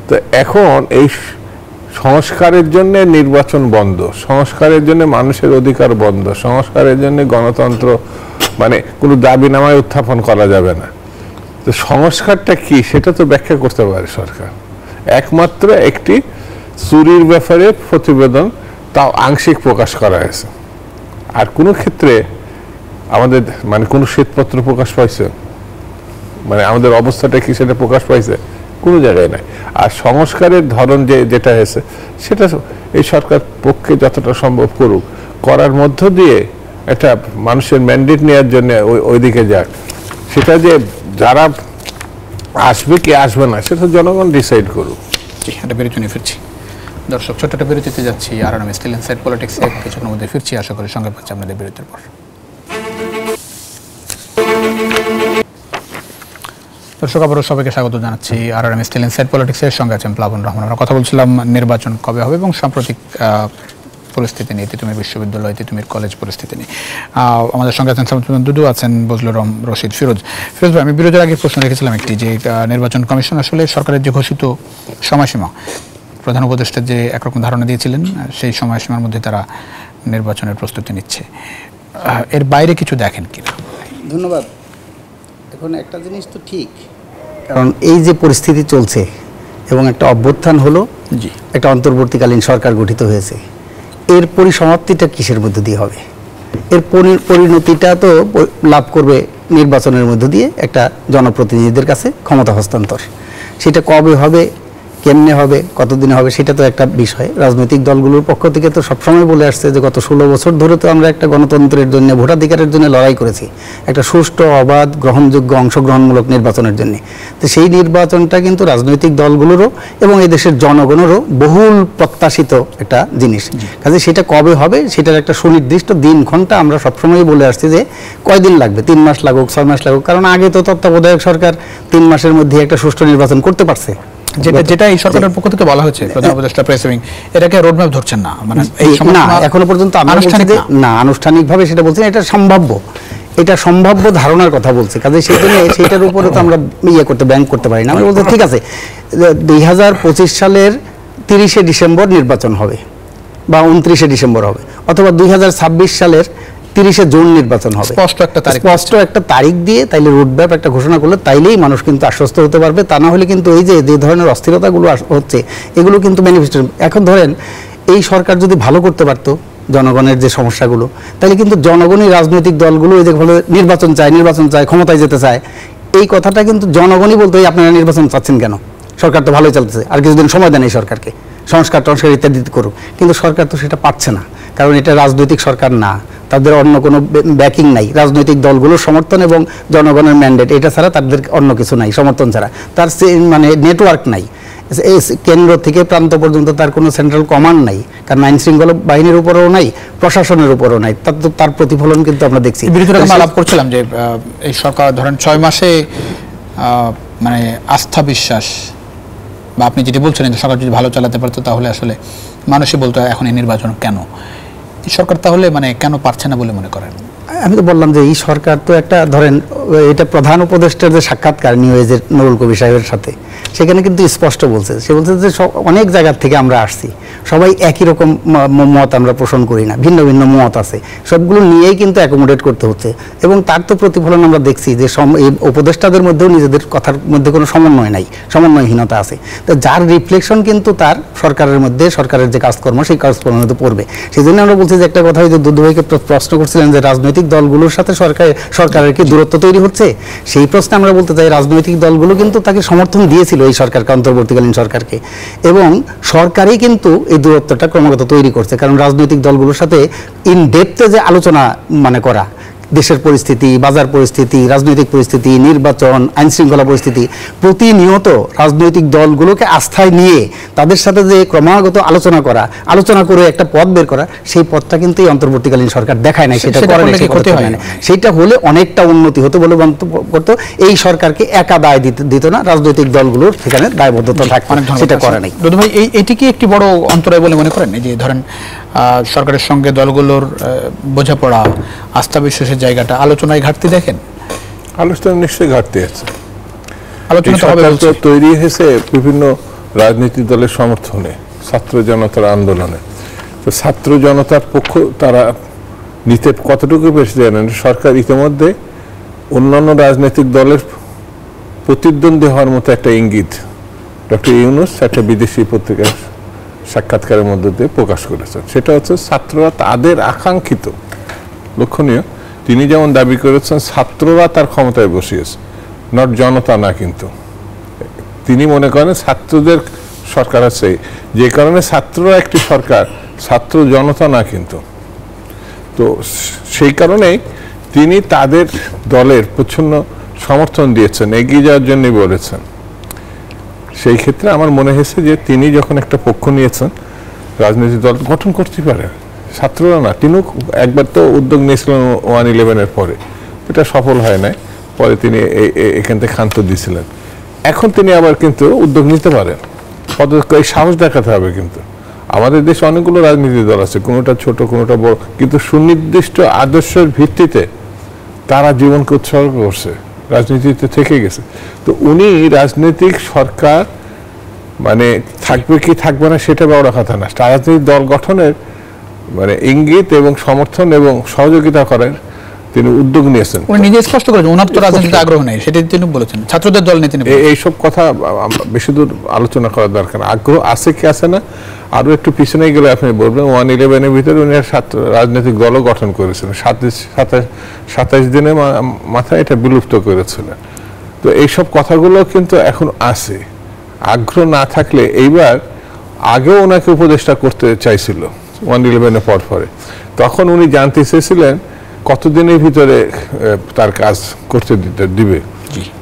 তো এখন এই সংস্কারের জন্য নির্বাচন বন্ধ, সংস্কারের জন্য মানুষের অধিকার বন্ধ, সংস্কারের জন্য গণতন্ত্র মানে কোনো দাবিনামায় উত্থাপন করা যাবে না। তো সংস্কারটা কি সেটা তো ব্যাখ্যা করতে পারে সরকার। একমাত্র একটি চুরির ব্যাপারে প্রতিবেদন, তাও আংশিক প্রকাশ করা হয়েছে। আর কোনো ক্ষেত্রে আমাদের মানে কোনো শ্বেতপত্র প্রকাশ পাইছে, মানে আমাদের অবস্থাটা কি সেটা প্রকাশ পাইছে? কোনো জায়গায় নাই। আর সংস্কারের ধরন যেটা হয়েছে সেটা এই সরকার পক্ষে যতটা সম্ভব করুক, করার মধ্য দিয়ে একটা মানুষের ম্যান্ডেট নেওয়ার জন্য ওইদিকে যাক। সেটা যে যারা আসবে কি আসবে না সেটা জনগণ ডিসাইড করুক। জি, একটা বিরতি নিয়ে ফিরছি। দর্শক, ছোট্ট একটা বিরতিতে যাচ্ছি। আর আমি স্টিল ইনসাইড পলিটিক্সে কিছুক্ষণের মধ্যে ফিরছি, আশা করি সঙ্গে পাচ্ছি আপনাদের বিরতির পর। দর্শক, আবারও সবাইকে স্বাগত জানাচ্ছি। আর আমি স্টিল ইনসাইড পলিটিক্সের সঙ্গে আছেন প্লাবন রহমান। আমরা কথা বলছিলাম নির্বাচন কবে হবে এবং সাম্প্রতিক পরিস্থিতি নিয়ে, তিতুমির বিশ্ববিদ্যালয়, তিতুমির কলেজ পরিস্থিতি নিয়ে। আমাদের সঙ্গে আছেন সামসুদ্দিন দুদু, আছেন বজলুর রশিদ, ফিরোজ ভাই, আমি বিরোধের আগে প্রশ্ন রেখেছিলাম একটি, যে নির্বাচন কমিশন আসলে সরকারের যে ঘোষিত সময়সীমা, প্রধান উপদেষ্টা যে একরকম ধারণা দিয়েছিলেন, সেই সময়সীমার মধ্যে তারা নির্বাচনের প্রস্তুতি নিচ্ছে, এর বাইরে কিছু দেখেন কিনা? ধন্যবাদ। এখন একটা জিনিস তো ঠিক, কারণ এই যে পরিস্থিতি চলছে এবং একটা অভ্যুত্থান হলো, জি, একটা অন্তর্বর্তীকালীন সরকার গঠিত হয়েছে, এর পরিসমাপ্তিটা কিসের মধ্যে দিয়ে হবে? এর পরিণতিটা তো লাভ করবে নির্বাচনের মধ্য দিয়ে একটা জনপ্রতিনিধিদের কাছে ক্ষমতা হস্তান্তর। সেটা কবে হবে, কেমনে হবে, কতদিনে হবে, সেটা তো একটা বিষয়। রাজনৈতিক দলগুলোর পক্ষ থেকে তো সবসময় বলে আসছে যে গত 16 বছর ধরে তো আমরা একটা গণতন্ত্রের জন্য, ভোটাধিকারের জন্য লড়াই করেছি, একটা সুষ্ঠু, অবাধ, গ্রহণযোগ্য, অংশগ্রহণমূলক নির্বাচনের জন্য। তো সেই নির্বাচনটা কিন্তু রাজনৈতিক দলগুলোরও এবং এই দেশের জনগণেরও বহুল প্রত্যাশিত একটা জিনিস। কাজে সেটা কবে হবে সেটার একটা সুনির্দিষ্ট দিন ঘন্টা আমরা সবসময় বলে আসছি যে কয়দিন লাগবে, 3 মাস লাগুক, 6 মাস লাগুক, কারণ আগে তো তত্ত্বাবধায়ক সরকার 3 মাসের মধ্যে একটা সুষ্ঠু নির্বাচন করতে পারছে। যেটা এই সরকারের পক্ষ থেকে বলা হয়েছে, প্রধান উপদেষ্টা প্রেস উইং, এটাকে রোডম্যাপ ধরছেন না, মানে এই না, এখনো পর্যন্ত না, আনুষ্ঠানিকভাবে সেটা বলছেন, এটা সম্ভাব্য, এটা সম্ভাব্য ধারণার কথা বলছে। কাজে সেই জন্য সেটার উপরে তো আমরা ব্যাংক করতে পারি না। আমরা বলতে ঠিক আছে, 2025 সালের 30শে ডিসেম্বর নির্বাচন হবে বা 29শে ডিসেম্বর হবে, অথবা 2026 সালের 30শে জুন নির্বাচন হবে। স্পষ্ট একটা তারিখ দিয়ে তাইলে রুটম্যাপ একটা ঘোষণা করলে তাইলেই মানুষ কিন্তু আশ্বস্ত হতে পারবে। তা না হলে কিন্তু এই যে ধরনের অস্থিরতাগুলো হচ্ছে, এগুলো কিন্তু ম্যানিফেস্টো। এখন ধরেন এই সরকার যদি ভালো করতে পারতো জনগণের যে সমস্যাগুলো, তাহলে কিন্তু জনগণই, রাজনৈতিক দলগুলো এই যে নির্বাচন চায়, ক্ষমতায় যেতে চায়, এই কথাটা কিন্তু জনগণই বলতো আপনারা নির্বাচন চাচ্ছেন কেন, সরকার তো ভালোই চলতেছে, আর কিছুদিন সময় দেন এই সরকারকে, সংস্কার ইত্যাদি করুক। কিন্তু সরকার তো সেটা পাচ্ছে না, কারণ এটা রাজনৈতিক সরকার না, তাদের অন্য কোনো ব্যাকিং নাই, রাজনৈতিক দলগুলোর সমর্থন এবং জনগণের ম্যান্ডেট, এটা ছাড়া তাদের অন্য কিছু নাই, সমর্থন ছাড়া তার মানে নেটওয়ার্ক নাই, কেন্দ্র থেকে প্রান্ত পর্যন্ত তার কোনো সেন্ট্রাল কমান্ড নাই, কারণ আইন শৃঙ্খলা বাহিনীর উপরেও নাই, প্রশাসনের উপরেও নাই। তার প্রতিফলন কিন্তু আমরা দেখছি। বিরোধীরা আলাপ করছিলাম যে এই সরকার ধরেন 6 মাসে মানে আস্থা বিশ্বাস, বা আপনি যেটি বলছিলেন যে সরকার যদি ভালো চালাতে পারতো তাহলে আসলে মানুষই বলতো এখন এই নির্বাচন কেন, সরকার তাহলে মানে কেন পারছে না বলে মনে করেন? আমি তো বললাম যে এই সরকার তো একটা, ধরেন এটা প্রধান উপদেষ্টার যে সাক্ষাৎকার নিউজের নুরুল কবির সাহেবের সাথে, সেখানে কিন্তু স্পষ্ট বলছে, সে বলছে যে অনেক জায়গার থেকে আমরা আসছি, সবাই একই রকম মত আমরা পোষণ করি না, ভিন্ন ভিন্ন মত আছে, সবগুলো নিয়েই কিন্তু অ্যাকোমোডেট করতে হচ্ছে। এবং তার তো প্রতিফলন আমরা দেখছি যে এই উপদেষ্টাদের মধ্যেও নিজেদের কথার মধ্যে কোনো সমন্বয় নাই, সমন্বয়হীনতা আছে। তো যার রিফ্লেকশন কিন্তু তার সরকারের মধ্যে, সরকারের যে কাজকর্ম, সেই কাজকর্মের মধ্যে পড়বে। সেই জন্য আমরা বলছি যে একটা কথা, যে দুদু ভাইকে প্রশ্ন করছিলেন যে রাজনৈতিক দলগুলোর সাথে সরকারের কি দূরত্ব তৈরি হচ্ছে, সেই প্রশ্নে আমরা বলতে চাই রাজনৈতিক দলগুলো কিন্তু তাকে সমর্থন দিয়েছিল এই সরকারকে, অন্তর্বর্তীকালীন সরকারকে, এবং সরকারই কিন্তু এই দূরত্বটা ক্রমাগত তৈরি করছে। কারণ রাজনৈতিক দলগুলোর সাথে ইন ডেপথে যে আলোচনা করা, দেশের পরিস্থিতি, বাজার পরিস্থিতি, রাজনৈতিক পরিস্থিতি, নির্বাচন, আইন শৃঙ্খলা পরিস্থিতি, প্রতিনিয়ত রাজনৈতিক দলগুলোকে আস্থায় নিয়ে তাদের সাথে যে ক্রমাগত আলোচনা করে একটা পথ বের করা, সেই পথটা কিন্তু এই অন্তর্বর্তীকালীন সরকার দেখায় নাই, সেটা করে নাই, সেইটা হলে অনেকটা উন্নতি হতো বলে মন্তব্য করতো। এই সরকারকে একা দায় দিত না, রাজনৈতিক দলগুলোর সেখানে দায়বদ্ধতা থাকতো, সেটা করে নাই। দুদু ভাই, এইটি কি একটি বড় অন্তরায় বলে মনে করেন? এই যে ধরেন সরকারের সঙ্গে দলগুলোর বোঝাপড়া, আস্থা বিশ্বাসের জায়গাটা, আলোচনায় ঘাটতি দেখেন? আলোচনা নিশ্চয়ই ঘাটতি আছে। আলোচনা তৈরি হয়েছে বিভিন্ন রাজনৈতিক দলের সমর্থনে, ছাত্র জনতার আন্দোলনে। তো ছাত্র জনতার পক্ষ তারা নিতে কতটুকু বেশি জানেন, সরকার ইতিমধ্যে অন্যান্য রাজনৈতিক দলের প্রতিদ্বন্দ্বী হওয়ার মতো একটা ইঙ্গিত ডক্টর ইউনূস একটা বিদেশি পত্রিকার সাক্ষাৎকারের মধ্য দিয়ে প্রকাশ করেছেন। সেটা হচ্ছে ছাত্ররা তাদের আকাঙ্ক্ষিত, লক্ষণীয়, তিনি যেমন দাবি করেছেন ছাত্ররা তার ক্ষমতায় বসিয়েছে, নট জনতা না, কিন্তু তিনি মনে করেন ছাত্রদের সরকার আছে, যে কারণে ছাত্ররা একটি সরকার, ছাত্র জনতা না কিন্তু। তো সেই কারণেই তিনি তাদের দলের প্রচ্ছন্ন সমর্থন দিয়েছেন, এগিয়ে যাওয়ার জন্যই বলেছেন। সেই ক্ষেত্রে আমার মনে হয়েছে যে তিনি যখন একটা পক্ষ নিয়েছেন, রাজনৈতিক দল গঠন করতে পারে, ছাত্ররা না। তিনিও একবার তো উদ্যোগ নিয়েছিলেন 1/11-এর পরে, এটা সফল হয় নাই, পরে তিনি এখান থেকে ক্ষান্ত দিয়েছিলেন। এখন তিনি আবার কিন্তু উদ্যোগ নিতে পারেন, এই সাহস দেখাতে হবে। কিন্তু আমাদের দেশে অনেকগুলো রাজনৈতিক দল আছে, কোনোটা ছোট কোনোটা বড়, কিন্তু সুনির্দিষ্ট আদর্শের ভিত্তিতে তারা জীবনকে উৎসর্গ করছে, রাজনীতিতে থেকে গেছে। তো উনি রাজনৈতিক সরকার মানে থাকবে কি থাকবে না সেটা বড় কথা না, রাজনৈতিক দল গঠনের মানে ইঙ্গিত এবং সমর্থন এবং সহযোগিতা করেন তিনি উদ্যোগ নিয়েছেন। উনি নিজে স্পষ্ট করেছেন ওনার তো রাজনীতিতে আগ্রহ নেই, সেটা তিনি বলেছেন। ছাত্রদের দল নেই তিনি। এইসব কথা বেশি দূর আলোচনা করার দরকার। আগ্রহ আছে কি আছে না আরো একটু পিছনে গেলে আপনি বলবেন 1/11-এর ভিতরে উনি রাজনৈতিক দলও গঠন করেছিলেন, 27 দিনের মাথায় এটা বিলুপ্ত করেছিলেন। তো এইসব কথাগুলো কিন্তু এখন আছে। আগ্রহ না থাকলে এইবার আগেও ওনাকে উপদেষ্টা করতে চাইছিল 1/11-এর পরে, তখন উনি জানতে চেয়েছিলেন কতদিনের ভিতরে তার কাজ করতে দিবে।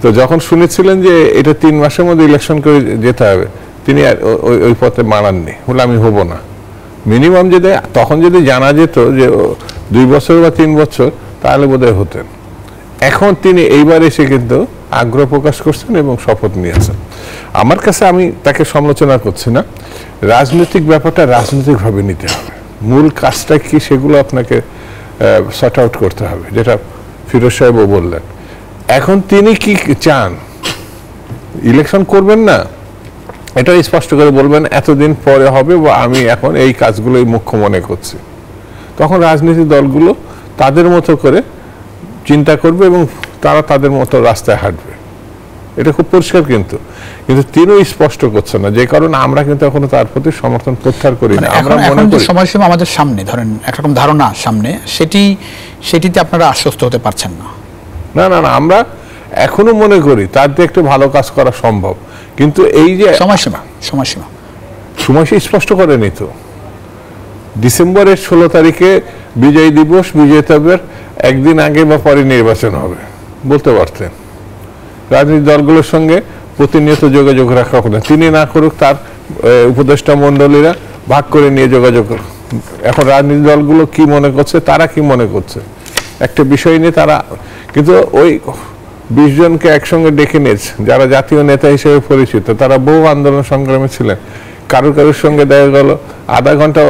তো যখন শুনেছিলেন যে এটা 3 মাসের মধ্যে ইলেকশন করে যেতে হবে, তিনি ওই পথে মানাননি, বলে আমি হব না। মিনিমাম যদি তখন যদি জানা যেত যে 2 বছর বা 3 বছর, তাহলে বোধহয় হতেন। এখন তিনি এইবার এসে কিন্তু আগ্রহ প্রকাশ করছেন এবং শপথ নিয়েছেন। আমার কাছে, আমি তাকে সমালোচনা করছি না, রাজনৈতিক ব্যাপারটা রাজনৈতিকভাবে নিতে হবে। মূল কাজটা কি সেগুলো আপনাকে সর্ট আউট করতে হবে, যেটা ফিরোজ সাহেবও বললেন। এখন তিনি কি চান, ইলেকশন করবেন না, এটা স্পষ্ট করে বলবেন এতদিন পরে হবে বা আমি এখন এই কাজগুলোই মুখ্য মনে করছি। তখন রাজনৈতিক দলগুলো তাদের মতো করে চিন্তা করবে এবং তারা তাদের মতো রাস্তায় হাঁটবে। এটা খুব পরিষ্কার। কিন্তু তিনিও স্পষ্ট করছেন না, যে কারণে আমরা কিন্তু এখনো তার প্রতি সমর্থন প্রত্যাহার করি না। আমরা মনে করি সময়সীমা আমাদের সামনে, ধরেন একরকম ধারণা সামনে, সেটিতে আপনারা আশ্বস্ত হতে পারছেন না। না, আমরা এখনো মনে করি তার দিয়ে একটু ভালো কাজ করা সম্ভব। কিন্তু এই যে সময়সীমা স্পষ্ট করেনি তো। ডিসেম্বরের 16 তারিখে বিজয় দিবস, বিজেতাদের একদিন আগে বা পরে নির্বাচন হবে বলতে পারতেন। রাজনৈতিক দলগুলোর সঙ্গে প্রতিনিয়ত যোগাযোগ রাখা হবে, তিনি না করুক, তার উপদেষ্টা মণ্ডলীরা ভাগ করে নিয়ে যোগাযোগ। এখন রাজনৈতিক দলগুলো কি মনে করছে, তারা কি মনে করছে একটা বিষয় নিয়ে, তারা কিন্তু ওই 20 জনকে একসঙ্গে ডেকে নিয়েছে যারা জাতীয় নেতা হিসেবে পরিচিত, তারা বহু আন্দোলন সংগ্রামে ছিলেন। কারোর সঙ্গে দেখা গেল আধা ঘন্টা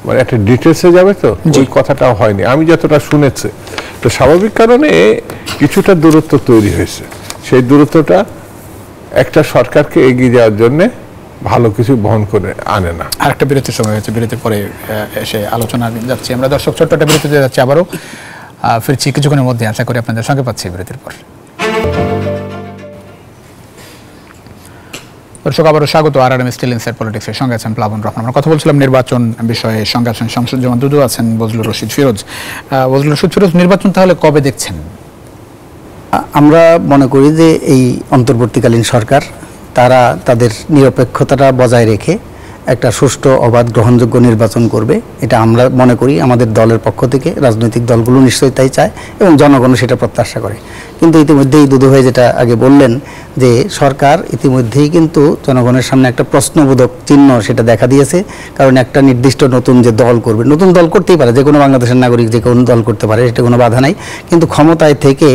মানে একটা ডিটেলসে যাবে, তো ওই কথাটাও হয়নি আমি যতটা শুনেছি। তো স্বাভাবিক কারণে কিছুটা দূরত্ব তৈরি হয়েছে। সেই দূরত্বটা একটা সরকারকে এগিয়ে যাওয়ার জন্য ভালো কিছু বহন করে আনে না। আরেকটা বিরতির সময় হয়েছে, বিরতির পরে এসে আলোচনা যাচ্ছি আমরা। দর্শক, ছোট্ট একটা বিরতিতে যাচ্ছি, আবারও ফিরছি কিছুক্ষণের মধ্যে, আশা করি আপনাদের সঙ্গে পাচ্ছি বিরতির পর। দর্শক, আবারও স্বাগত RRM স্টিল ইনসাইড পলিটিক্সের সঙ্গে আছেন প্লাবন রহমান। আমরা কথা বলছিলাম নির্বাচন বিষয়ে, সঙ্গে আছেন শামসুজ্জামান দুদু, আছেন বজলুর রশিদ ফিরোজ। নির্বাচন তাহলে কবে দেখছেন? আমরা মনে করি যে এই অন্তর্বর্তীকালীন সরকার তারা তাদের নিরপেক্ষতাটা বজায় রেখে একটা সুষ্ঠু, অবাধ, গ্রহণযোগ্য নির্বাচন করবে, এটা আমরা মনে করি। আমাদের দলের পক্ষ থেকে রাজনৈতিক দলগুলো নিশ্চয়ই তাই চায় এবং জনগণও সেটা প্রত্যাশা করে। কিন্তু ইতিমধ্যেই দুদু ভাই যেটা আগে বললেন যে সরকার ইতিমধ্যেই কিন্তু জনগণের সামনে একটা প্রশ্নবোধক চিহ্ন সেটা দেখা দিয়েছে। কারণ একটা নির্দিষ্ট নতুন যে দল করবে, নতুন দল করতেই পারে, যে কোনো বাংলাদেশের নাগরিক যে কোনো দল করতে পারে, সেটা কোনো বাধা নাই। কিন্তু ক্ষমতায় থেকে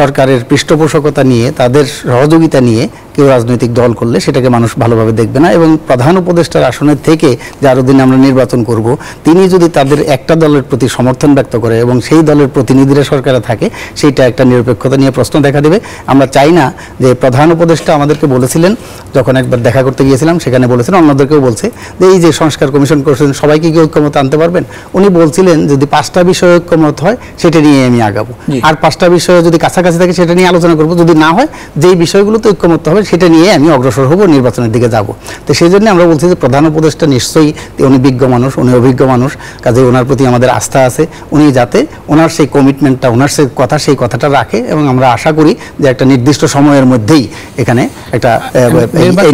সরকারের পৃষ্ঠপোষকতা নিয়ে, তাদের সহযোগিতা নিয়ে কেউ রাজনৈতিক দল করলে সেটাকে মানুষ ভালোভাবে দেখবে না। এবং প্রধান উপদেষ্টার আসনের থেকে যে আরও দিন আমরা নির্বাচন করব, তিনি যদি তাদের একটা দলের প্রতি সমর্থন ব্যক্ত করে এবং সেই দলের প্রতিনিধিরা সরকারে থাকে, সেইটা একটা নিরপেক্ষতা নিয়ে প্রশ্ন দেখা দেবে। আমরা চাই না যে প্রধান উপদেষ্টা আমাদেরকে বলেছিলেন, যখন একবার দেখা করতে গিয়েছিলাম সেখানে বলেছিলেন, অন্যদেরকেও বলছে যে এই যে সংস্কার কমিশন করেছেন সবাইকে কি ঐক্যমত আনতে পারবেন? উনি বলছিলেন যদি 5টা বিষয় ঐক্যমত হয় সেটা নিয়ে আমি আগাবো, আর 5টা বিষয় যদি কাছাকাছি থাকে সেটা নিয়ে আলোচনা করবো, যদি না হয় যেই বিষয়গুলোতে ঐক্যমত হবে সেটা নিয়ে আমি অগ্রসর হব, নির্বাচনের দিকে যাব। তো সেই জন্য আমরা বলছি যে প্রধান উপদেষ্টা নিশ্চয়ই উনি বিজ্ঞ মানুষ, উনি অভিজ্ঞ মানুষ, কাজে ওনার প্রতি আমাদের আস্থা আছে। উনি যাতে ওনার সেই কমিটমেন্টটা, ওনার সেই কথা, সেই কথাটা রাখে এবং আমরা আশা করি যে একটা নির্দিষ্ট সময়ের মধ্যেই এখানে একটা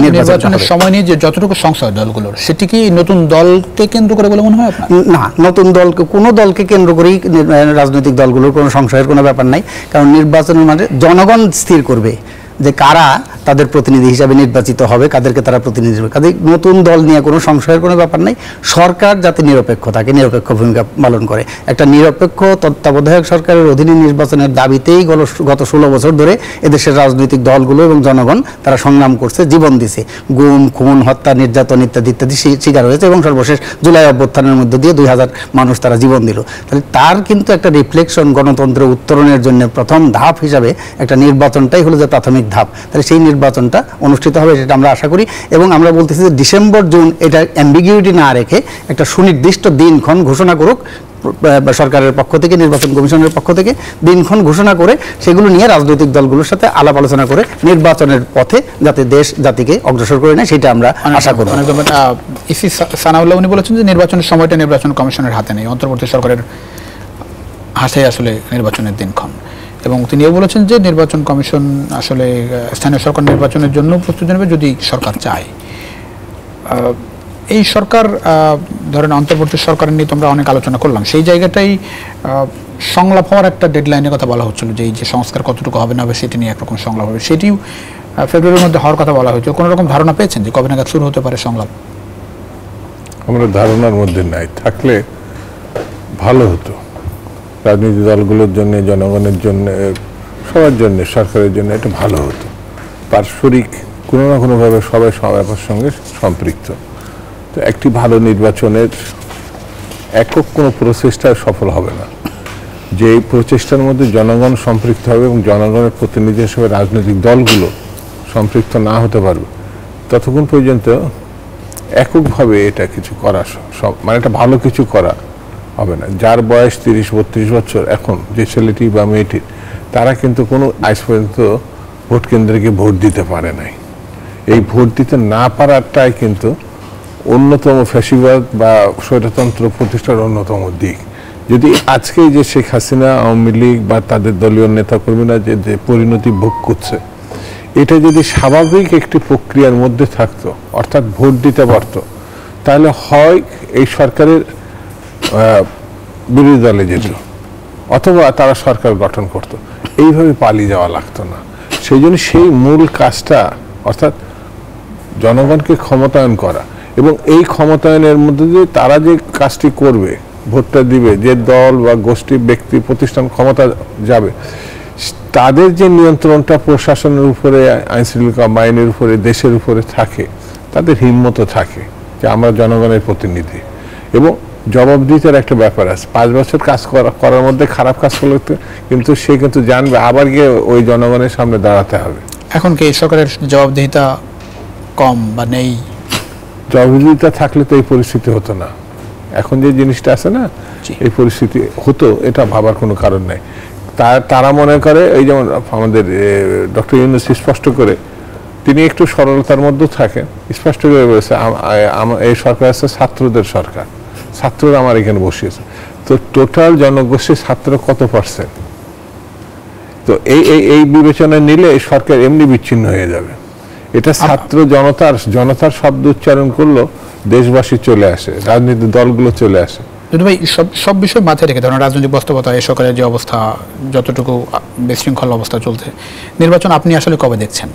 নির্বাচনের সময় নিয়ে যে যতটুকু সংশয় দলগুলোর, সেটি কি নতুন দলকে কেন্দ্র করে বলে মনে হয় আপনার? না, নতুন দলকে, কোনো দলকে কেন্দ্র করেই রাজনৈতিক দলগুলোর কোনো সংশয়ের কোনো ব্যাপার নাই। কারণ নির্বাচনের মাঝে জনগণ স্থির করবে যে কারা তাদের প্রতিনিধি হিসাবে নির্বাচিত হবে, কাদেরকে তারা প্রতিনিধি হবে। কাজে নতুন দল নিয়ে কোনো সংশয়ের কোনো ব্যাপার নেই। সরকার যাতে নিরপেক্ষ থাকে, নিরপেক্ষ ভূমিকা পালন করে, একটা নিরপেক্ষ তত্ত্বাবধায়ক সরকারের অধীনে নির্বাচনের দাবিতেই গত 16 বছর ধরে এদেশের রাজনৈতিক দলগুলো এবং জনগণ তারা সংগ্রাম করছে, জীবন দিছে, গুম খুন হত্যা নির্যাতন ইত্যাদি ইত্যাদি শিকার হয়েছে এবং সর্বশেষ জুলাই অভ্যুত্থানের মধ্য দিয়ে 2000 মানুষ তারা জীবন দিল। তাহলে তার কিন্তু একটা রিফ্লেকশন গণতন্ত্রের উত্তরণের জন্য প্রথম ধাপ হিসাবে একটা নির্বাচনটাই হলো যে প্রাথমিক ধাপ। তাহলে সেই নির্বাচনটা অনুষ্ঠিত হবে সেটা আমরা আশা করি এবং আমরা বলতেছি যে ডিসেম্বর জুন এটা অ্যাম্বিগুইটি না রেখে একটা সুনির্দিষ্ট দিনক্ষণ ঘোষণা করুক সরকারের পক্ষ থেকে, নির্বাচন কমিশনের পক্ষ থেকে দিনক্ষণ ঘোষণা করে সেগুলো নিয়ে রাজনৈতিক দলগুলোর সাথে আলাপ আলোচনা করে নির্বাচনের পথে যাতে দেশ জাতিকে অগ্রসর করে নেয় সেটা আমরা আশা করি। ইসি সানাউল্লাহ উনি বলেছেন যে নির্বাচনের সময়টা নির্বাচন কমিশনের হাতে নেই, অন্তর্বর্তী সরকারের হাতে আসলে নির্বাচনের দিনক্ষণ। এবং তিনিও বলেছেন যে নির্বাচন কমিশন আসলে স্থানীয় সরকার নির্বাচনের জন্য প্রস্তুতি নেবে যদি সরকার চায়। এই সরকার ধরেন অন্তর্বর্তী সরকার নিয়ে তোমরা অনেক আলোচনা করলাম, সেই জায়গাটাই সংলাপ হওয়ার একটা ডেডলাইনের কথা বলা হচ্ছিল যে এই যে সংস্কার কতটুকু হবে না হবে সেটি নিয়ে একরকম সংলাপ হবে, সেটিও ফেব্রুয়ারির মধ্যে হওয়ার কথা বলা হয়েছে। কোনো রকম ধারণা পেয়েছেন যে কবে নাগাদ শুরু হতে পারে সংলাপ? আমরা ধারণার মধ্যে নাই, থাকলে ভালো হতো। রাজনৈতিক দলগুলোর জন্য, জনগণের জন্য, সবার জন্য, সরকারের জন্য এটা ভালো হতো। পারস্পরিক কোনো না কোনোভাবে সবাই সবার সঙ্গে সম্পৃক্ত। তো একটি ভালো নির্বাচনের একক কোনো প্রচেষ্টা সফল হবে না। যে এই প্রচেষ্টার মধ্যে জনগণ সম্পৃক্ত হবে এবং জনগণের প্রতিনিধি হিসেবে রাজনৈতিক দলগুলো সম্পৃক্ত না হতে পারবে, ততক্ষণ পর্যন্ত এককভাবে এটা কিছু করা মানে এটা ভালো কিছু করা হবে না। যার বয়স 30-32 বছর এখন, যে ছেলেটি বা মেয়েটির, তারা কিন্তু কোনো আজ পর্যন্ত ভোট কেন্দ্রে গিয়ে ভোট দিতে পারে নাই। এই ভোট দিতে না পারাটাই কিন্তু অন্যতম ফ্যাসিবাদ বা স্বৈরতন্ত্র প্রতিষ্ঠার অন্যতম দিক। যদি আজকে যে শেখ হাসিনা, আওয়ামী লীগ বা তাদের দলীয় নেতাকর্মীরা যে পরিণতি ভোগ করছে, এটা যদি স্বাভাবিক একটি প্রক্রিয়ার মধ্যে থাকতো, অর্থাৎ ভোট দিতে পারত, তাহলে হয় এই সরকারের বিরোধী দলে যেত অথবা তারা সরকার গঠন করত, এইভাবে পালিয়ে যাওয়া লাগতো না। সেই জন্য সেই মূল কাজটা, অর্থাৎ জনগণকে ক্ষমতায়ন করা, এবং এই ক্ষমতায়নের মধ্যে দিয়ে তারা যে কাজটি করবে, ভোটটা দিবে, যে দল বা গোষ্ঠী, ব্যক্তি, প্রতিষ্ঠান ক্ষমতা যাবে, তাদের যে নিয়ন্ত্রণটা প্রশাসনের উপরে, আইনশৃঙ্খলা বাহিনীর উপরে, দেশের উপরে থাকে, তাদের হিম্মত থাকে যে আমরা জনগণের প্রতিনিধি। এবং জবাবদিহিতার একটা ব্যাপার আছে। 5 বছর কাজ করার মধ্যে খারাপ কাজ করলে কিন্তু সে কিন্তু জানবে আবার গিয়ে ওই জনগণের সামনে দাঁড়াতে হবে। এখন কি সরকারের জবাবদিহিতা কম বা নেই? জবাবদিহিতা থাকলে তো এই পরিস্থিতি হতো না। এখন যে জিনিসটা আছে না, এই পরিস্থিতি হতো, এটা ভাবার কোনো কারণ নাই। তারা মনে করে, এই যেমন আমাদের ডক্টর ইউনূস স্পষ্ট করে, তিনি একটু সরলতার মধ্যে থাকেন, স্পষ্ট করে বলেছে এই সরকার আছে ছাত্রদের সরকার, ছাত্ররা আমার এখানে বসিয়েছে। তো টোটাল জনগোষ্ঠীর ছাত্র কত %? তো এই বিবেচনায় নিলে এই সরকার এমনি বিচ্ছিন্ন হয়ে যাবে। এটা ছাত্র জনতার শব্দ উচ্চারণ করলো দেশবাসী চলে আসে, রাজনৈতিক দলগুলো চলে আসে। ভাই সব বিষয় মাথায় রেখে ধরেন রাজনৈতিক বাস্তবতা, এই সরকারের যে অবস্থা, যতটুকু বিশৃঙ্খল অবস্থা চলছে, নির্বাচন আপনি আসলে কবে দেখছেন?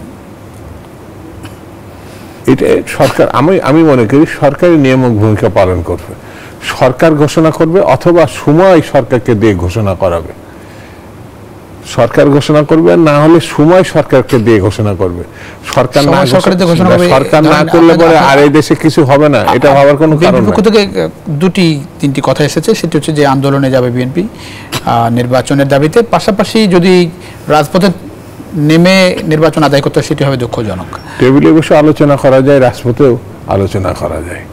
এটা সরকার, আমি মনে করি সরকারি নিয়ামক ভূমিকা পালন করবে। সরকার ঘোষণা করবে অথবা সময় সরকারকে দিয়ে ঘোষণা করাবে। সরকার ঘোষণা করবে, না হলে সময় সরকারকে দিয়ে ঘোষণা করবে। সরকার না করলে পরে আর এই দেশে কিছু হবে না, এটা ভাবার কোনো কারণ নেই। থেকে 2-3টি কথা এসেছে, সেটি হচ্ছে যে আন্দোলনে যাবে বিএনপি নির্বাচনের দাবিতে, পাশাপাশি যদি রাজপথে নেমে নির্বাচন আদায় করতে, সেটি হবে দুঃখজনক। টেবিলে বসে আলোচনা করা যায়, রাজপথেও আলোচনা করা যায়।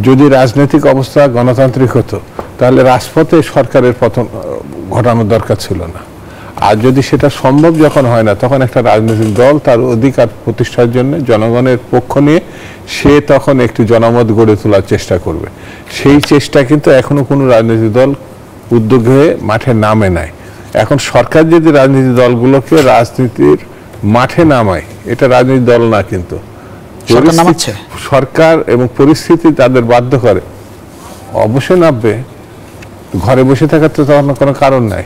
যদি রাজনৈতিক অবস্থা গণতান্ত্রিক হতো, তাহলে রাজপথে সরকারের পতন ঘটানোর দরকার ছিল না। আর যদি সেটা সম্ভব যখন হয় না, তখন একটা রাজনৈতিক দল তার অধিকার প্রতিষ্ঠার জন্য জনগণের পক্ষ নিয়ে সে তখন একটি জনমত গড়ে তোলার চেষ্টা করবে। সেই চেষ্টা কিন্তু এখনো কোনো রাজনৈতিক দল উদ্যোগ হয়ে মাঠে নামে নাই। এখন সরকার যদি রাজনৈতিক দলগুলোকে রাজনীতির মাঠে নামায়, এটা রাজনৈতিক দল না, কিন্তু সরকার এবং পরিস্থিতি তাদের বাধ্য করে, অবশ্যই নামবে। ঘরে বসে থাকার তো তখন কোনো কারণ নাই।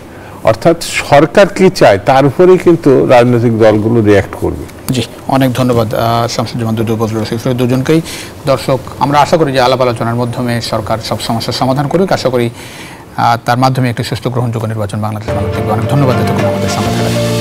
অর্থাৎ সরকার কি চায় তার উপরেই কিন্তু রাজনৈতিক দলগুলো রিয়্যাক্ট করবে। জি, অনেক ধন্যবাদ শামসুজ্জামান দুদু, বদরুল রশিদ ফরিদ দুজনকেই। দর্শক, আমরা আশা করি যে আলাপ আলোচনার মাধ্যমে সরকার সব সমস্যার সমাধান করুক। আশা করি তার মাধ্যমে একটি সুস্থ গ্রহণযোগ্য নির্বাচন বাংলাদেশ ভালো থাকবে। অনেক ধন্যবাদ এতক্ষণ আমাদের সঙ্গে থাকার জন্য।